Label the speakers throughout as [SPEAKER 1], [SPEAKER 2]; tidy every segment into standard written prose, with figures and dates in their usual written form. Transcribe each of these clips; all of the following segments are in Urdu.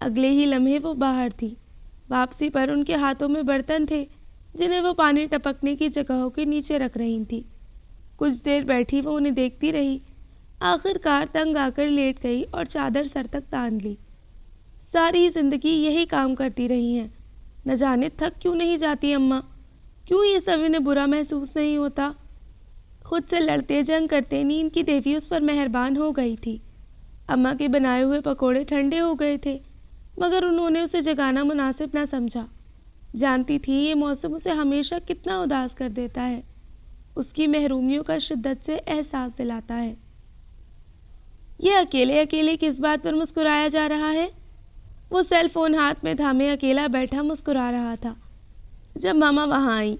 [SPEAKER 1] اگلے ہی لمحے وہ باہر تھی۔ واپسی پر ان کے ہاتھوں میں برتن تھے جنہیں وہ پانی ٹپکنے کی جگہوں کے نیچے رکھ رہی تھی۔ کچھ دیر بیٹھی وہ انہیں دیکھتی رہی، آخر کار تنگ آ کر لیٹ گئی اور چادر سر تک تان لی۔ ساری زندگی یہی کام کرتی رہی ہیں، نہ جانے تھک کیوں نہیں جاتی اماں، کیوں یہ سب انہیں برا محسوس نہیں ہوتا؟ خود سے لڑتے جنگ کرتے نیند کی دیوی اس پر مہربان ہو گئی تھی۔ اماں کے بنائے ہوئے پکوڑے ٹھنڈے ہو گئے تھے، مگر انہوں نے اسے جگانا مناسب نہ سمجھا۔ جانتی تھی یہ موسم اسے ہمیشہ کتنا اداس کر دیتا ہے، اس کی محرومیوں کا شدت سے احساس دلاتا ہے۔ یہ اکیلے اکیلے کس بات پر مسکرایا جا رہا ہے؟ وہ سیل فون ہاتھ میں تھامے اکیلا بیٹھا مسکرا رہا تھا۔ جب ماما وہاں آئیں،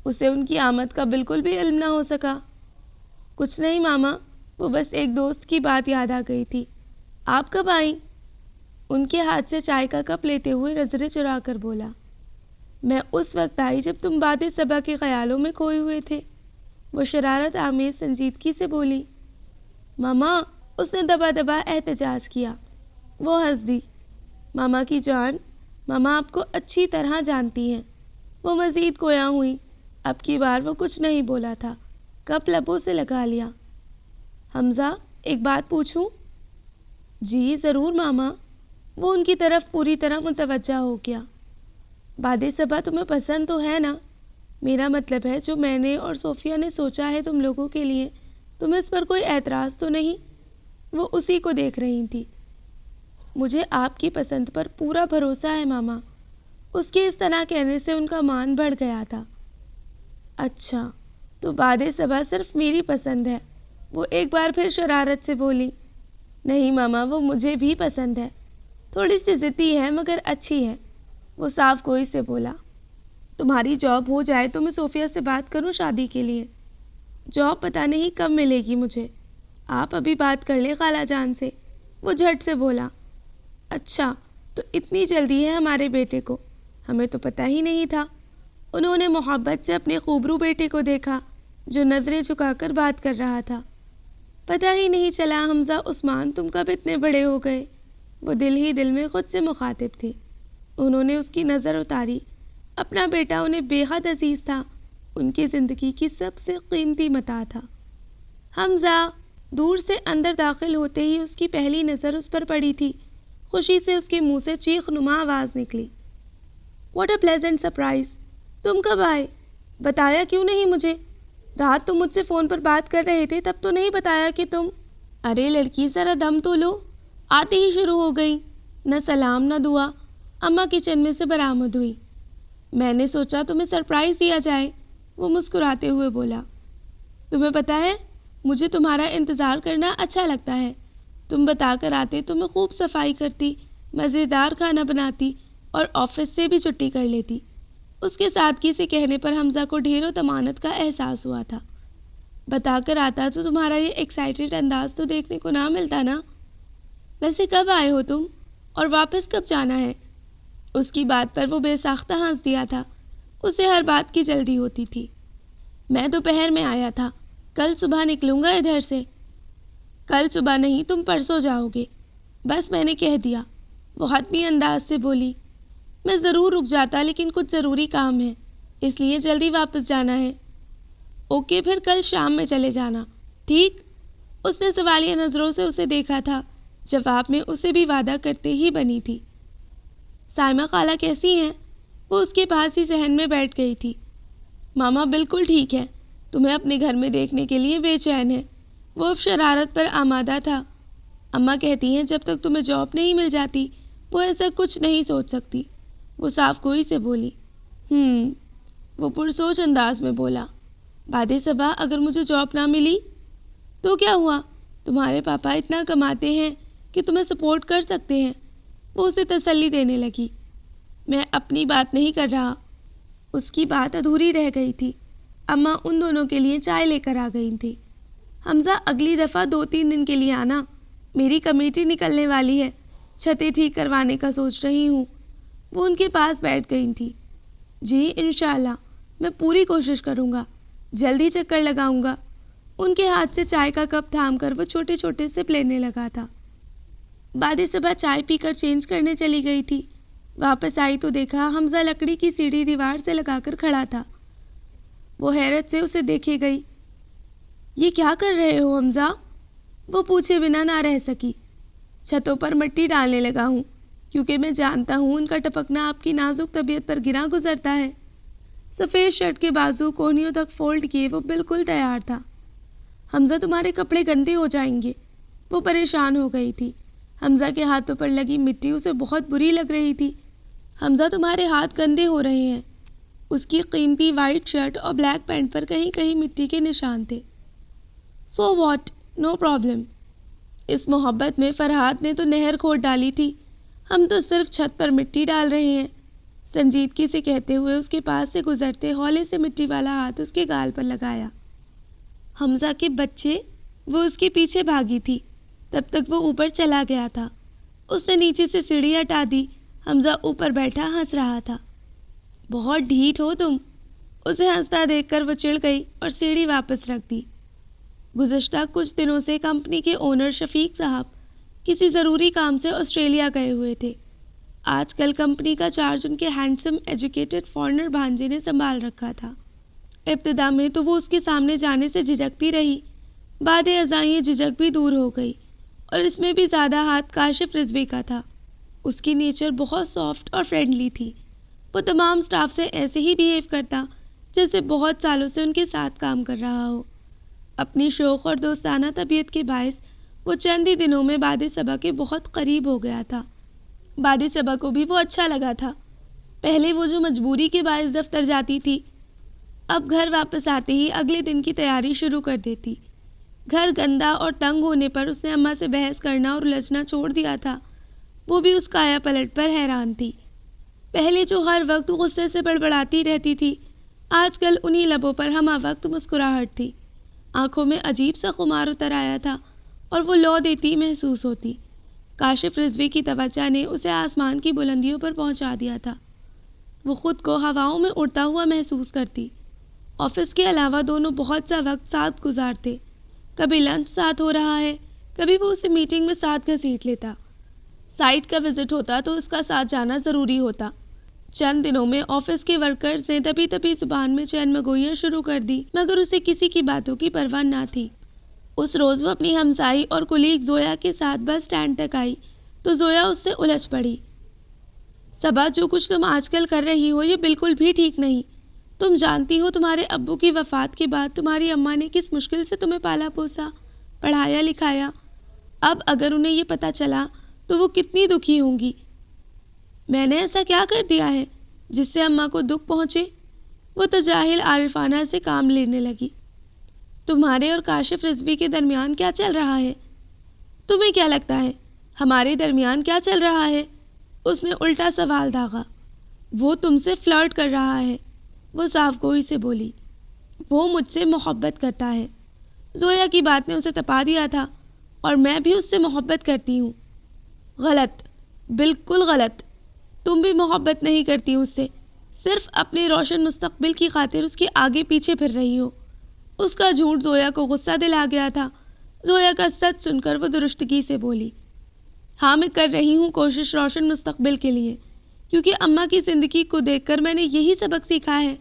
[SPEAKER 1] اسے ان کی آمد کا بالکل بھی علم نہ ہو سکا۔ کچھ نہیں ماما، وہ بس ایک دوست کی بات یاد آ گئی تھی۔ آپ کب آئیں؟ ان کے ہاتھ سے چائے کا کپ لیتے ہوئے نظریں چرا کر بولا۔ میں اس وقت آئی جب تم باد صبا کے خیالوں میں کھوئے ہوئے تھے، وہ شرارت آمیز سنجیدگی سے بولی۔ ماما، اس نے دبا دبا احتجاج کیا۔ وہ ہنس دی۔ ماما کی جان، ماما آپ کو اچھی طرح جانتی ہیں۔ وہ مزید گویا ہوئی۔ اب کی بار وہ کچھ نہیں بولا تھا، کپ لبوں سے لگا لیا۔ حمزہ، ایک بات پوچھوں؟ جی ضرور ماما۔ وہ ان کی طرف پوری طرح متوجہ ہو گیا۔ باد صبا تمہیں پسند تو ہے نا؟ میرا مطلب ہے جو میں نے اور صوفیہ نے سوچا ہے تم لوگوں کے لیے، تمہیں اس پر کوئی اعتراض تو نہیں؟ وہ اسی کو دیکھ رہی تھی۔ مجھے آپ کی پسند پر پورا بھروسہ ہے ماما۔ اس کے اس طرح کہنے سے ان کا مان بڑھ گیا تھا۔ اچھا، تو باد صبا صرف میری پسند ہے؟ وہ ایک بار پھر شرارت سے بولی۔ نہیں ماما، وہ مجھے بھی پسند ہے، تھوڑی سی ضدی ہے مگر اچھی ہے، وہ صاف گوئی سے بولا۔ تمہاری جاب ہو جائے تو میں صوفیہ سے بات کروں شادی کے لیے۔ جاب پتہ نہیں کب ملے گی مجھے، آپ ابھی بات کر لیں خالہ جان سے، وہ جھٹ سے بولا۔ اچھا، تو اتنی جلدی ہے ہمارے بیٹے کو؟ ہمیں تو پتہ ہی نہیں تھا۔ انہوں نے محبت سے اپنے خوبرو بیٹے کو دیکھا جو نظریں جھکا کر بات کر رہا تھا۔ پتہ ہی نہیں چلا حمزہ عثمان تم کب اتنے بڑے ہو گئے؟ وہ دل ہی دل میں خود سے مخاطب تھی۔ انہوں نے اس کی نظر اتاری۔ اپنا بیٹا انہیں بے حد عزیز تھا، ان کی زندگی کی سب سے قیمتی متاع تھا۔ حمزہ دور سے اندر داخل ہوتے ہی اس کی پہلی نظر اس پر پڑی تھی۔ خوشی سے اس کے منہ سے چیخ نما آواز نکلی۔ What a pleasant surprise! تم کب آئے؟ بتایا کیوں نہیں مجھے؟ رات تم مجھ سے فون پر بات کر رہے تھے، تب تو نہیں بتایا کہ تم… ارے لڑکی ذرا دم تو لو، آتے ہی شروع ہو گئی، نہ سلام نہ دعا۔ اماں کچن میں سے برآمد ہوئی۔ میں نے سوچا تمہیں سرپرائز دیا جائے، وہ مسکراتے ہوئے بولا۔ تمہیں پتہ ہے مجھے تمہارا انتظار کرنا اچھا لگتا ہے۔ تم بتا کر آتے تو میں خوب صفائی کرتی، مزیدار کھانا بناتی اور آفس سے بھی چھٹی کر لیتی۔ اس کے سادگی سے کہنے پر حمزہ کو ڈھیر و طمانت کا احساس ہوا تھا۔ بتا کر آتا تو تمہارا یہ ایکسائٹڈ انداز تو دیکھنے کو نہ ملتا نا۔ ویسے کب آئے ہو تم اور واپس کب جانا ہے؟ اس کی بات پر وہ بے ساختہ ہنس دیا تھا۔ اسے ہر بات کی جلدی ہوتی تھی۔ میں دوپہر میں آیا تھا، کل صبح نکلوں گا ادھر سے۔ کل صبح نہیں، تم پرسوں جاؤ گے۔ بس میں نے کہہ دیا، وہ حتمی انداز سے بولی۔ میں ضرور رک جاتا لیکن کچھ ضروری کام ہے، اس لیے جلدی واپس جانا ہے۔ اوکے، پھر کل شام میں چلے جانا، ٹھیک؟ اس نے سوالیہ نظروں سے اسے دیکھا تھا، جواب میں اسے بھی وعدہ کرتے ہی بنی تھی۔ سائمہ خالہ کیسی ہیں؟ وہ اس کے پاس ہی صحن میں بیٹھ گئی تھی۔ ماما بالکل ٹھیک ہے، تمہیں اپنے گھر میں دیکھنے کے لیے بے چین ہے۔ وہ اب شرارت پر آمادہ تھا۔ اماں کہتی ہیں جب تک تمہیں جاب نہیں مل جاتی وہ ایسا کچھ نہیں سوچ سکتی، وہ صاف گوئی سے بولی۔ وہ پرسوچ انداز میں بولا۔ باد صبا اگر مجھے جاب نہ ملی تو کیا ہوا؟ تمہارے پاپا اتنا کماتے ہیں کہ تمہیں سپورٹ کر سکتے ہیں، وہ اسے تسلی دینے لگی۔ میں اپنی بات نہیں کر رہا۔ اس کی بات ادھوری رہ گئی تھی۔ اماں ان دونوں کے لیے چائے لے کر آ گئی تھی۔ حمزہ اگلی دفعہ 2-3 دن کے لیے آنا، میری کمیٹی نکلنے والی ہے، چھتیں ٹھیک کروانے کا سوچ رہی ہوں۔ وہ ان کے پاس بیٹھ گئی تھی۔ جی انشاءاللہ، میں پوری کوشش کروں گا، جلدی چکر لگاؤں گا۔ ان کے ہاتھ سے چائے کا کپ تھام کر وہ چھوٹے چھوٹے سپ لینے لگا تھا۔ بعد صبح چائے پی کر چینج کرنے چلی گئی تھی۔ واپس آئی تو دیکھا حمزہ لکڑی کی سیڑھی دیوار سے لگا کر کھڑا تھا۔ وہ حیرت سے اسے دیکھے گئی۔ یہ کیا کر رہے ہو حمزہ؟ وہ پوچھے بنا نہ رہ سکی۔ چھتوں پر مٹی ڈالنے لگا ہوں، کیونکہ میں جانتا ہوں ان کا ٹپکنا آپ کی نازک طبیعت پر گراں گزرتا ہے۔ سفید شرٹ کے بازو کونیوں تک فولڈ کیے وہ بالکل تیار تھا۔ حمزہ تمہارے کپڑے گندے ہو جائیں گے۔ وہ پریشان ہو گئی تھی۔ حمزہ کے ہاتھوں پر لگی مٹی اسے بہت بری لگ رہی تھی۔ حمزہ تمہارے ہاتھ گندے ہو رہے ہیں۔ اس کی قیمتی وائٹ شرٹ اور بلیک پینٹ پر کہیں کہیں مٹی کے نشان تھے۔ So what, no problem. اس محبت میں فرحات نے تو نہر کھود ڈالی تھی، ہم تو صرف چھت پر مٹی ڈال رہے ہیں۔ سنجیدگی سے کہتے ہوئے اس کے پاس سے گزرتے ہولے سے مٹی والا ہاتھ اس کے گال پر لگایا۔ حمزہ کے بچے، وہ اس کے پیچھے بھاگی تھی، تب تک وہ اوپر چلا گیا تھا۔ اس نے نیچے سے سیڑھی ہٹا دی۔ حمزہ اوپر بیٹھا ہنس رہا تھا۔ بہت ڈھیٹ ہو تم۔ اسے ہنستا دیکھ کر وہ چڑ گئی اور سیڑھی واپس رکھ دی۔ گزشتہ کچھ دنوں سے کمپنی کے اونر شفیق صاحب کسی ضروری کام سے آسٹریلیا گئے ہوئے تھے۔ آج کل کمپنی کا چارج ان کے ہینڈسم ایجوکیٹڈ فارنر بھانجے نے سنبھال رکھا تھا۔ ابتدا میں تو وہ اس کے سامنے جانے سے جھجکتی رہی، بعد ازاں یہ جھجک بھی دور ہو گئی، اور اس میں بھی زیادہ ہاتھ کاشف رضوی کا تھا۔ اس کی نیچر بہت سافٹ اور فرینڈلی تھی۔ وہ تمام سٹاف سے ایسے ہی بیہیو کرتا جیسے بہت سالوں سے ان کے ساتھ کام کر رہا ہو۔ اپنی شوخ اور دوستانہ طبیعت کے باعث وہ چند ہی دنوں میں باد صبا کے بہت قریب ہو گیا تھا۔ باد صبا کو بھی وہ اچھا لگا تھا۔ پہلے وہ جو مجبوری کے باعث دفتر جاتی تھی، اب گھر واپس آتے ہی اگلے دن کی تیاری شروع کر دیتی۔ گھر گندا اور تنگ ہونے پر اس نے اماں سے بحث کرنا اور الجھنا چھوڑ دیا تھا۔ وہ بھی اس کایا پلٹ پر حیران تھی۔ پہلے جو ہر وقت غصے سے بڑبڑاتی رہتی تھی، آج کل انہی لبوں پر ہمہ وقت مسکراہٹ تھی۔ آنکھوں میں عجیب سا خمار اتر آیا تھا اور وہ لو دیتی محسوس ہوتی۔ کاشف رضوی کی توجہ نے اسے آسمان کی بلندیوں پر پہنچا دیا تھا۔ وہ خود کو ہواؤں میں اڑتا ہوا محسوس کرتی۔ آفس کے علاوہ دونوں بہت سا وقت ساتھ گزارتے۔ کبھی لنچ ساتھ ہو رہا ہے، کبھی وہ اسے میٹنگ میں ساتھ گھسیٹ لیتا۔ سائٹ کا وزٹ ہوتا تو اس کا ساتھ جانا ضروری ہوتا۔ چند دنوں میں آفس کے ورکرز نے دبی دبی زبان میں چین مگوئیاں شروع کر دی، مگر اسے کسی کی باتوں کی پرواہ نہ تھی۔ اس روز وہ اپنی ہمسائی اور کولیگ زویا کے ساتھ بس اسٹینڈ تک آئی تو زویا اس سے الجھ پڑی۔ صبا، جو کچھ تم آج کل کر رہی ہو یہ بالکل بھی ٹھیک نہیں۔ تم جانتی ہو تمہارے ابو کی وفات کے بعد تمہاری اماں نے کس مشکل سے تمہیں پالا پوسا، پڑھایا لکھایا۔ اب اگر انہیں یہ پتہ چلا تو وہ کتنی دکھی ہوں گی۔ میں نے ایسا کیا کر دیا ہے جس سے اماں کو دکھ پہنچے؟ وہ تجاہل عارفانہ سے کام لینے لگی۔ تمہارے اور کاشف رضوی کے درمیان کیا چل رہا ہے؟ تمہیں کیا لگتا ہے ہمارے درمیان کیا چل رہا ہے؟ اس نے الٹا سوال داغا۔ وہ تم سے فلرٹ کر رہا ہے، وہ صاف گوئی سے بولی۔ وہ مجھ سے محبت کرتا ہے۔ زویا کی بات نے اسے تپا دیا تھا، اور میں بھی اس سے محبت کرتی ہوں۔ غلط، بالکل غلط۔ تم بھی محبت نہیں کرتی اس سے، صرف اپنے روشن مستقبل کی خاطر اس کے آگے پیچھے پھر رہی ہو۔ اس کا جھوٹ زویا کو غصہ دلا گیا تھا۔ زویا کا سچ سن کر وہ درستگی سے بولی، ہاں میں کر رہی ہوں کوشش روشن مستقبل کے لیے، کیونکہ اماں کی زندگی کو دیکھ کر میں نے یہی سبق سیکھا ہے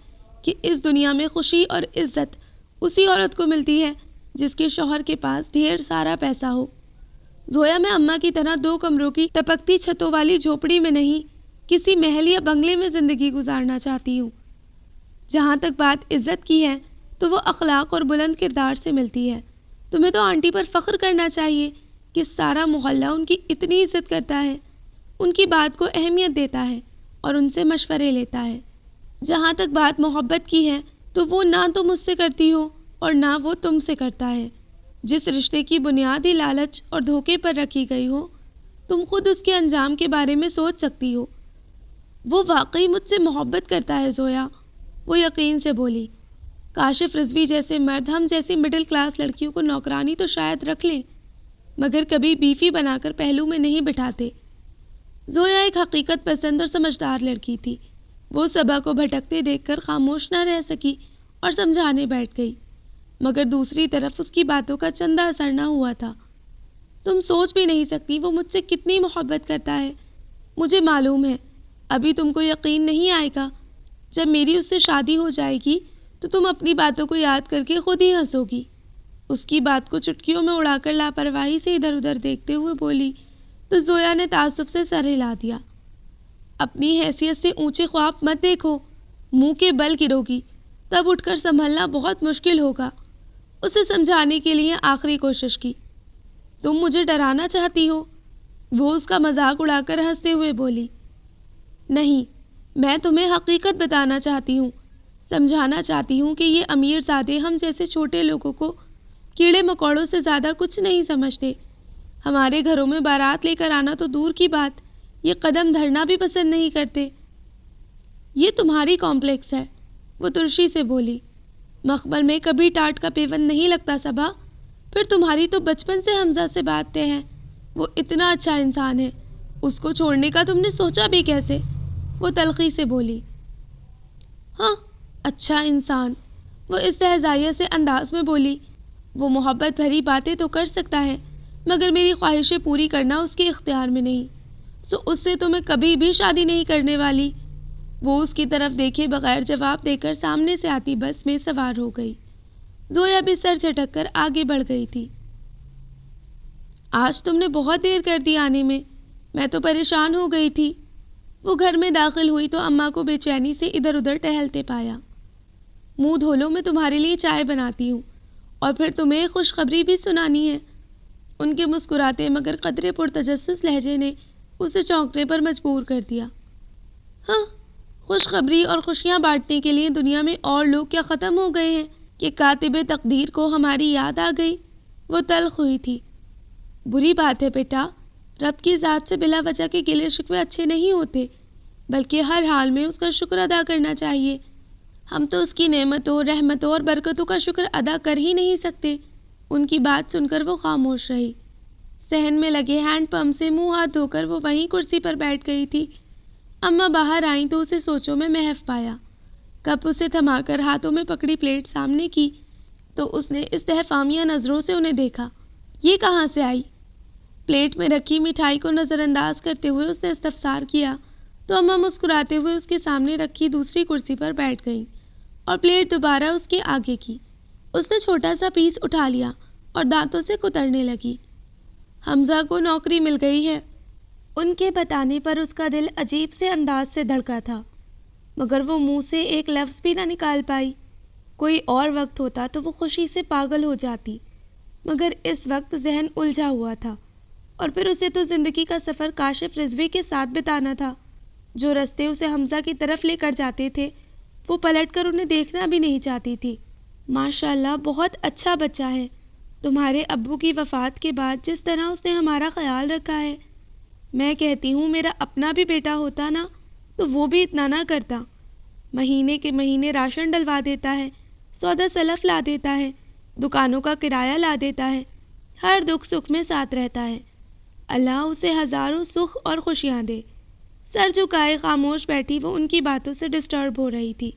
[SPEAKER 1] کہ اس دنیا میں خوشی اور عزت اسی عورت کو ملتی ہے جس کے شوہر کے پاس ڈھیر سارا پیسہ ہو۔ زویا، میں اماں کی طرح 2 کمروں کی ٹپکتی چھتوں والی جھوپڑی میں نہیں، کسی محل یا بنگلے میں زندگی گزارنا چاہتی ہوں۔ جہاں تک بات عزت کی ہے تو وہ اخلاق اور بلند کردار سے ملتی ہے۔ تمہیں تو آنٹی پر فخر کرنا چاہیے کہ سارا محلہ ان کی اتنی عزت کرتا ہے، ان کی بات کو اہمیت دیتا ہے اور ان سے مشورے لیتا ہے۔ جہاں تک بات محبت کی ہے تو وہ نہ تم مجھ سے کرتی ہو اور نہ وہ تم سے کرتا ہے۔ جس رشتے کی بنیاد ہی لالچ اور دھوکے پر رکھی گئی ہو، تم خود اس کے انجام کے بارے میں سوچ سکتی ہو۔ وہ واقعی مجھ سے محبت کرتا ہے زویا، وہ یقین سے بولی۔ کاشف رضوی جیسے مرد ہم جیسی مڈل کلاس لڑکیوں کو نوکرانی تو شاید رکھ لیں، مگر کبھی بیفی بنا کر پہلو میں نہیں بٹھاتے۔ زویا ایک حقیقت پسند اور سمجھدار لڑکی تھی۔ وہ صبا کو بھٹکتے دیکھ کر خاموش نہ رہ سکی اور سمجھانے بیٹھ گئی، مگر دوسری طرف اس کی باتوں کا چندہ اثر نہ ہوا تھا۔ تم سوچ بھی نہیں سکتی وہ مجھ سے کتنی محبت کرتا ہے۔ مجھے معلوم ہے ابھی تم کو یقین نہیں آئے گا، جب میری اس سے شادی ہو جائے گی تو تم اپنی باتوں کو یاد کر کے خود ہی ہنسو گی۔ اس کی بات کو چٹکیوں میں اڑا کر لاپرواہی سے ادھر ادھر دیکھتے ہوئے بولی تو زویا نے تعصب سے سر ہلا دیا۔ اپنی حیثیت سے اونچے خواب مت دیکھو، منہ کے بل گرو گی، تب اٹھ کر سنبھلنا بہت مشکل ہوگا۔ اسے سمجھانے کے لیے آخری کوشش کی۔ تم مجھے ڈرانا چاہتی ہو؟ وہ اس کا مذاق اڑا کر ہنستے ہوئے بولی۔ نہیں، میں تمہیں حقیقت بتانا چاہتی ہوں، سمجھانا چاہتی ہوں کہ یہ امیر زادے ہم جیسے چھوٹے لوگوں کو کیڑے مکوڑوں سے زیادہ کچھ نہیں سمجھتے۔ ہمارے گھروں میں بارات لے کر آنا تو دور کی بات، یہ قدم دھرنا بھی پسند نہیں کرتے۔ یہ تمہاری کمپلیکس ہے، وہ ترشی سے بولی۔ مخمل میں کبھی ٹاٹ کا پیوند نہیں لگتا صبا، پھر تمہاری تو بچپن سے حمزہ سے بات طے ہیں، وہ اتنا اچھا انسان ہے، اس کو چھوڑنے کا تم نے سوچا بھی کیسے؟ وہ تلخی سے بولی۔ ہاں، اچھا انسان، وہ استہزائیہ سے انداز میں بولی۔ وہ محبت بھری باتیں تو کر سکتا ہے مگر میری خواہشیں پوری کرنا اس کے اختیار میں نہیں، سو اس سے تو میں کبھی بھی شادی نہیں کرنے والی۔ وہ اس کی طرف دیکھے بغیر جواب دے کر سامنے سے آتی بس میں سوار ہو گئی۔ زویا بھی سر جھٹک کر آگے بڑھ گئی تھی۔ آج تم نے بہت دیر کر دی آنے میں تو پریشان ہو گئی تھی۔ وہ گھر میں داخل ہوئی تو اماں کو بے چینی سے ادھر ادھر ٹہلتے پایا۔ منہ دھو لو، میں تمہارے لیے چائے بناتی ہوں، اور پھر تمہیں خوشخبری بھی سنانی ہے۔ ان کے مسکراتے مگر قدرے پرتجسس لہجے نے اسے چونکنے پر مجبور کر دیا۔ ہاں، خوشخبری اور خوشیاں بانٹنے کے لیے دنیا میں اور لوگ کیا ختم ہو گئے ہیں کہ کاتب تقدیر کو ہماری یاد آ گئی؟ وہ تلخ ہوئی تھی۔ بری بات ہے بیٹا، رب کی ذات سے بلا وجہ کے گلے شکوے اچھے نہیں ہوتے، بلکہ ہر حال میں اس کا شکر ادا کرنا چاہیے۔ ہم تو اس کی نعمتوں، رحمتوں اور برکتوں کا شکر ادا کر ہی نہیں سکتے۔ ان کی بات سن کر وہ خاموش رہی۔ صحن میں لگے ہینڈ پمپ سے منہ ہاتھ دھو کر وہ وہیں کرسی پر بیٹھ گئی تھی۔ اماں باہر آئیں تو اسے سوچوں میں محو پایا۔ کپ اسے تھما کر ہاتھوں میں پکڑی پلیٹ سامنے کی تو اس نے استحفامیہ نظروں سے انہیں دیکھا۔ یہ کہاں سے آئی؟ پلیٹ میں رکھی مٹھائی کو نظر انداز کرتے ہوئے اس نے استفسار کیا تو اماں مسکراتے ہوئے اس کے سامنے رکھی دوسری کرسی پر بیٹھ گئیں اور پلیٹ دوبارہ اس کے آگے کی۔ اس نے چھوٹا سا پیس اٹھا لیا اور دانتوں سے کترنے لگی۔ حمزہ کو نوکری مل گئی ہے۔ ان کے بتانے پر اس کا دل عجیب سے انداز سے دھڑکا تھا، مگر وہ منہ سے ایک لفظ بھی نہ نکال پائی۔ کوئی اور وقت ہوتا تو وہ خوشی سے پاگل ہو جاتی، مگر اس وقت ذہن الجھا ہوا تھا، اور پھر اسے تو زندگی کا سفر کاشف رضوی کے ساتھ بتانا تھا۔ جو رستے اسے حمزہ کی طرف لے کر جاتے تھے وہ پلٹ کر انہیں دیکھنا بھی نہیں چاہتی تھی۔ ماشاءاللہ بہت اچھا بچہ ہے، تمہارے ابو کی وفات کے بعد جس طرح اس نے ہمارا خیال رکھا ہے، میں کہتی ہوں میرا اپنا بھی بیٹا ہوتا نا تو وہ بھی اتنا نہ کرتا۔ مہینے کے مہینے راشن ڈلوا دیتا ہے، سودا سلف لا دیتا ہے، دکانوں کا کرایہ لا دیتا ہے، ہر دکھ سکھ میں ساتھ رہتا ہے۔ اللہ اسے ہزاروں سکھ اور خوشیاں دے۔ سر جھکائے خاموش بیٹھی وہ ان کی باتوں سے ڈسٹرب ہو رہی تھی۔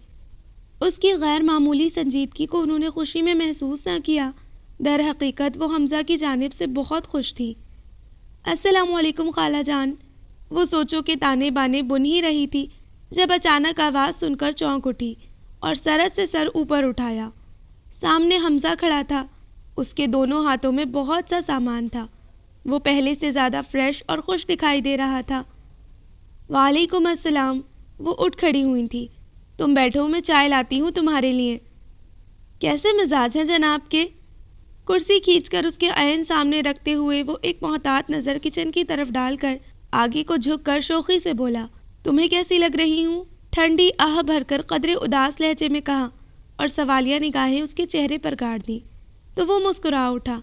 [SPEAKER 1] اس کی غیر معمولی سنجیدگی کو انہوں نے خوشی میں محسوس نہ کیا، در حقیقت وہ حمزہ کی جانب سے بہت خوش تھی۔ السلام علیکم خالہ جان، وہ سوچوں کے تانے بانے بن ہی رہی تھی جب اچانک آواز سن کر چونک اٹھی اور سرت سے سر اوپر اٹھایا۔ سامنے حمزہ کھڑا تھا، اس کے دونوں ہاتھوں میں بہت سا سامان تھا، وہ پہلے سے زیادہ فریش اور خوش دکھائی دے رہا تھا۔ وعلیکم السلام، وہ اٹھ کھڑی ہوئی تھی۔ تم بیٹھو، میں چائے لاتی ہوں تمہارے لیے۔ کیسے مزاج ہیں جناب کے؟ کرسی کھینچ کر اس کے عین سامنے رکھتے ہوئے وہ ایک محتاط نظر کچن کی طرف ڈال کر آگے کو جھک کر شوخی سے بولا، تمہیں کیسی لگ رہی ہوں؟ ٹھنڈی آہ بھر کر قدرے اداس لہجے میں کہا اور سوالیہ نگاہیں اس کے چہرے پر گاڑ دیں تو وہ مسکرا اٹھا۔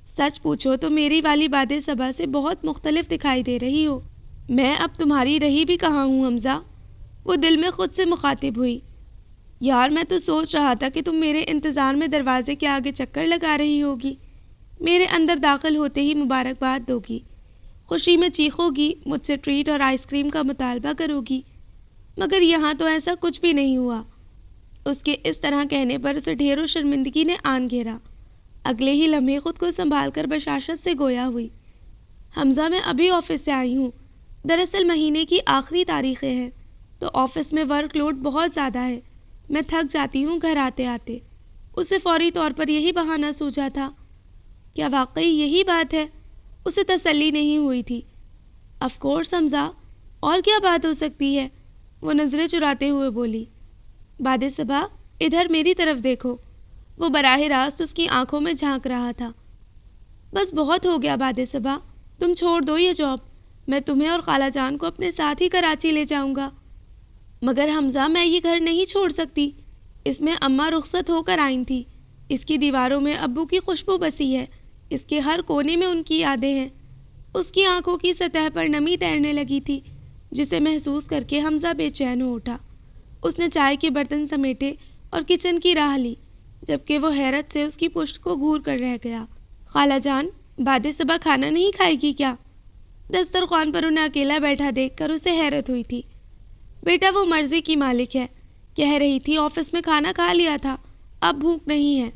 [SPEAKER 1] سچ پوچھو تو میری والی باد صبا سے بہت مختلف دکھائی دے رہی ہو۔ میں اب تمہاری رہی بھی کہاں ہوں حمزہ؟ وہ دل میں خود سے مخاطب ہوئی۔ یار میں تو سوچ رہا تھا کہ تم میرے انتظار میں دروازے کے آگے چکر لگا رہی ہوگی، میرے اندر داخل ہوتے ہی مبارکباد دوگی، خوشی میں چیخو گی، مجھ سے ٹریٹ اور آئس کریم کا مطالبہ کرو گی، مگر یہاں تو ایسا کچھ بھی نہیں ہوا۔ اس کے اس طرح کہنے پر اسے ڈھیروں شرمندگی نے آن گھیرا۔ اگلے ہی لمحے خود کو سنبھال کر بشاشت سے گویا ہوئی۔ حمزہ میں ابھی آفس سے آئی ہوں، دراصل مہینے کی آخری تاریخیں ہیں تو آفس میں ورک لوڈ بہت زیادہ ہے، میں تھک جاتی ہوں گھر آتے آتے۔ اسے فوری طور پر یہی بہانہ سوچا تھا۔ کیا واقعی یہی بات ہے؟ اسے تسلی نہیں ہوئی تھی۔ آف کورس حمزہ، اور کیا بات ہو سکتی ہے؟ وہ نظریں چراتے ہوئے بولی۔ بعد صبح ادھر میری طرف دیکھو۔ وہ براہ راست اس کی آنکھوں میں جھانک رہا تھا۔ بس بہت ہو گیا بعد صبح، تم چھوڑ دو یہ جاب، میں تمہیں اور خالہ جان کو اپنے ساتھ ہی کراچی لے جاؤں گا۔ مگر حمزہ میں یہ گھر نہیں چھوڑ سکتی، اس میں اماں رخصت ہو کر آئی تھی، اس کی دیواروں میں ابو کی خوشبو بسی ہے، اس کے ہر کونے میں ان کی یادیں ہیں۔ اس کی آنکھوں کی سطح پر نمی تیرنے لگی تھی، جسے محسوس کر کے حمزہ بے چین ہو اٹھا۔ اس نے چائے کے برتن سمیٹے اور کچن کی راہ لی، جبکہ وہ حیرت سے اس کی پشت کو گھور کر رہ گیا۔ خالہ جان بعد صبح کھانا نہیں کھائے گی کیا؟ دسترخوان پر انہیں اکیلا بیٹھا دیکھ کر اسے حیرت ہوئی تھی۔ بیٹا وہ مرضی کی مالک ہے، کہہ رہی تھی آفس میں کھانا کھا لیا تھا، اب بھوک نہیں ہے۔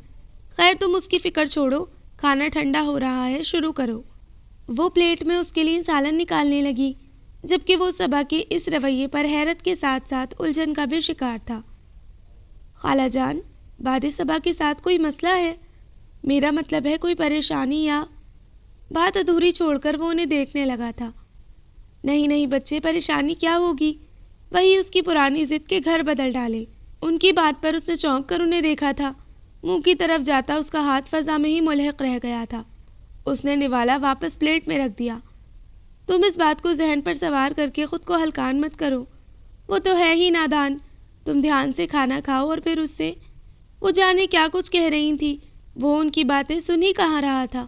[SPEAKER 1] خیر تم اس کی فکر چھوڑو، کھانا ٹھنڈا ہو رہا ہے، شروع کرو۔ وہ پلیٹ میں اس کے لیے سالن نکالنے لگی، جبکہ وہ صبا کے اس رویے پر حیرت کے ساتھ ساتھ الجھن کا بھی شکار تھا۔ خالہ جان بعد صبا کے ساتھ کوئی مسئلہ ہے؟ میرا مطلب ہے کوئی پریشانی یا… بات ادھوری چھوڑ کر وہ انہیں دیکھنے لگا تھا۔ نہیں نہیں بچے، پریشانی کیا ہوگی؟ وہی اس کی پرانی ضد کے گھر بدل ڈالے۔ ان کی بات پر اس نے چونک کر انہیں دیکھا تھا۔ منہ کی طرف جاتا اس کا ہاتھ فضا میں ہی ملحق رہ گیا تھا۔ اس نے نوالا واپس پلیٹ میں رکھ دیا۔ تم اس بات کو ذہن پر سوار کر کے خود کو ہلکان مت کرو، وہ تو ہے ہی نادان۔ تم دھیان سے کھانا کھاؤ اور پھر اس سے… وہ جانے کیا کچھ کہہ رہی تھی، وہ ان کی باتیں سن ہی کہاں رہا تھا۔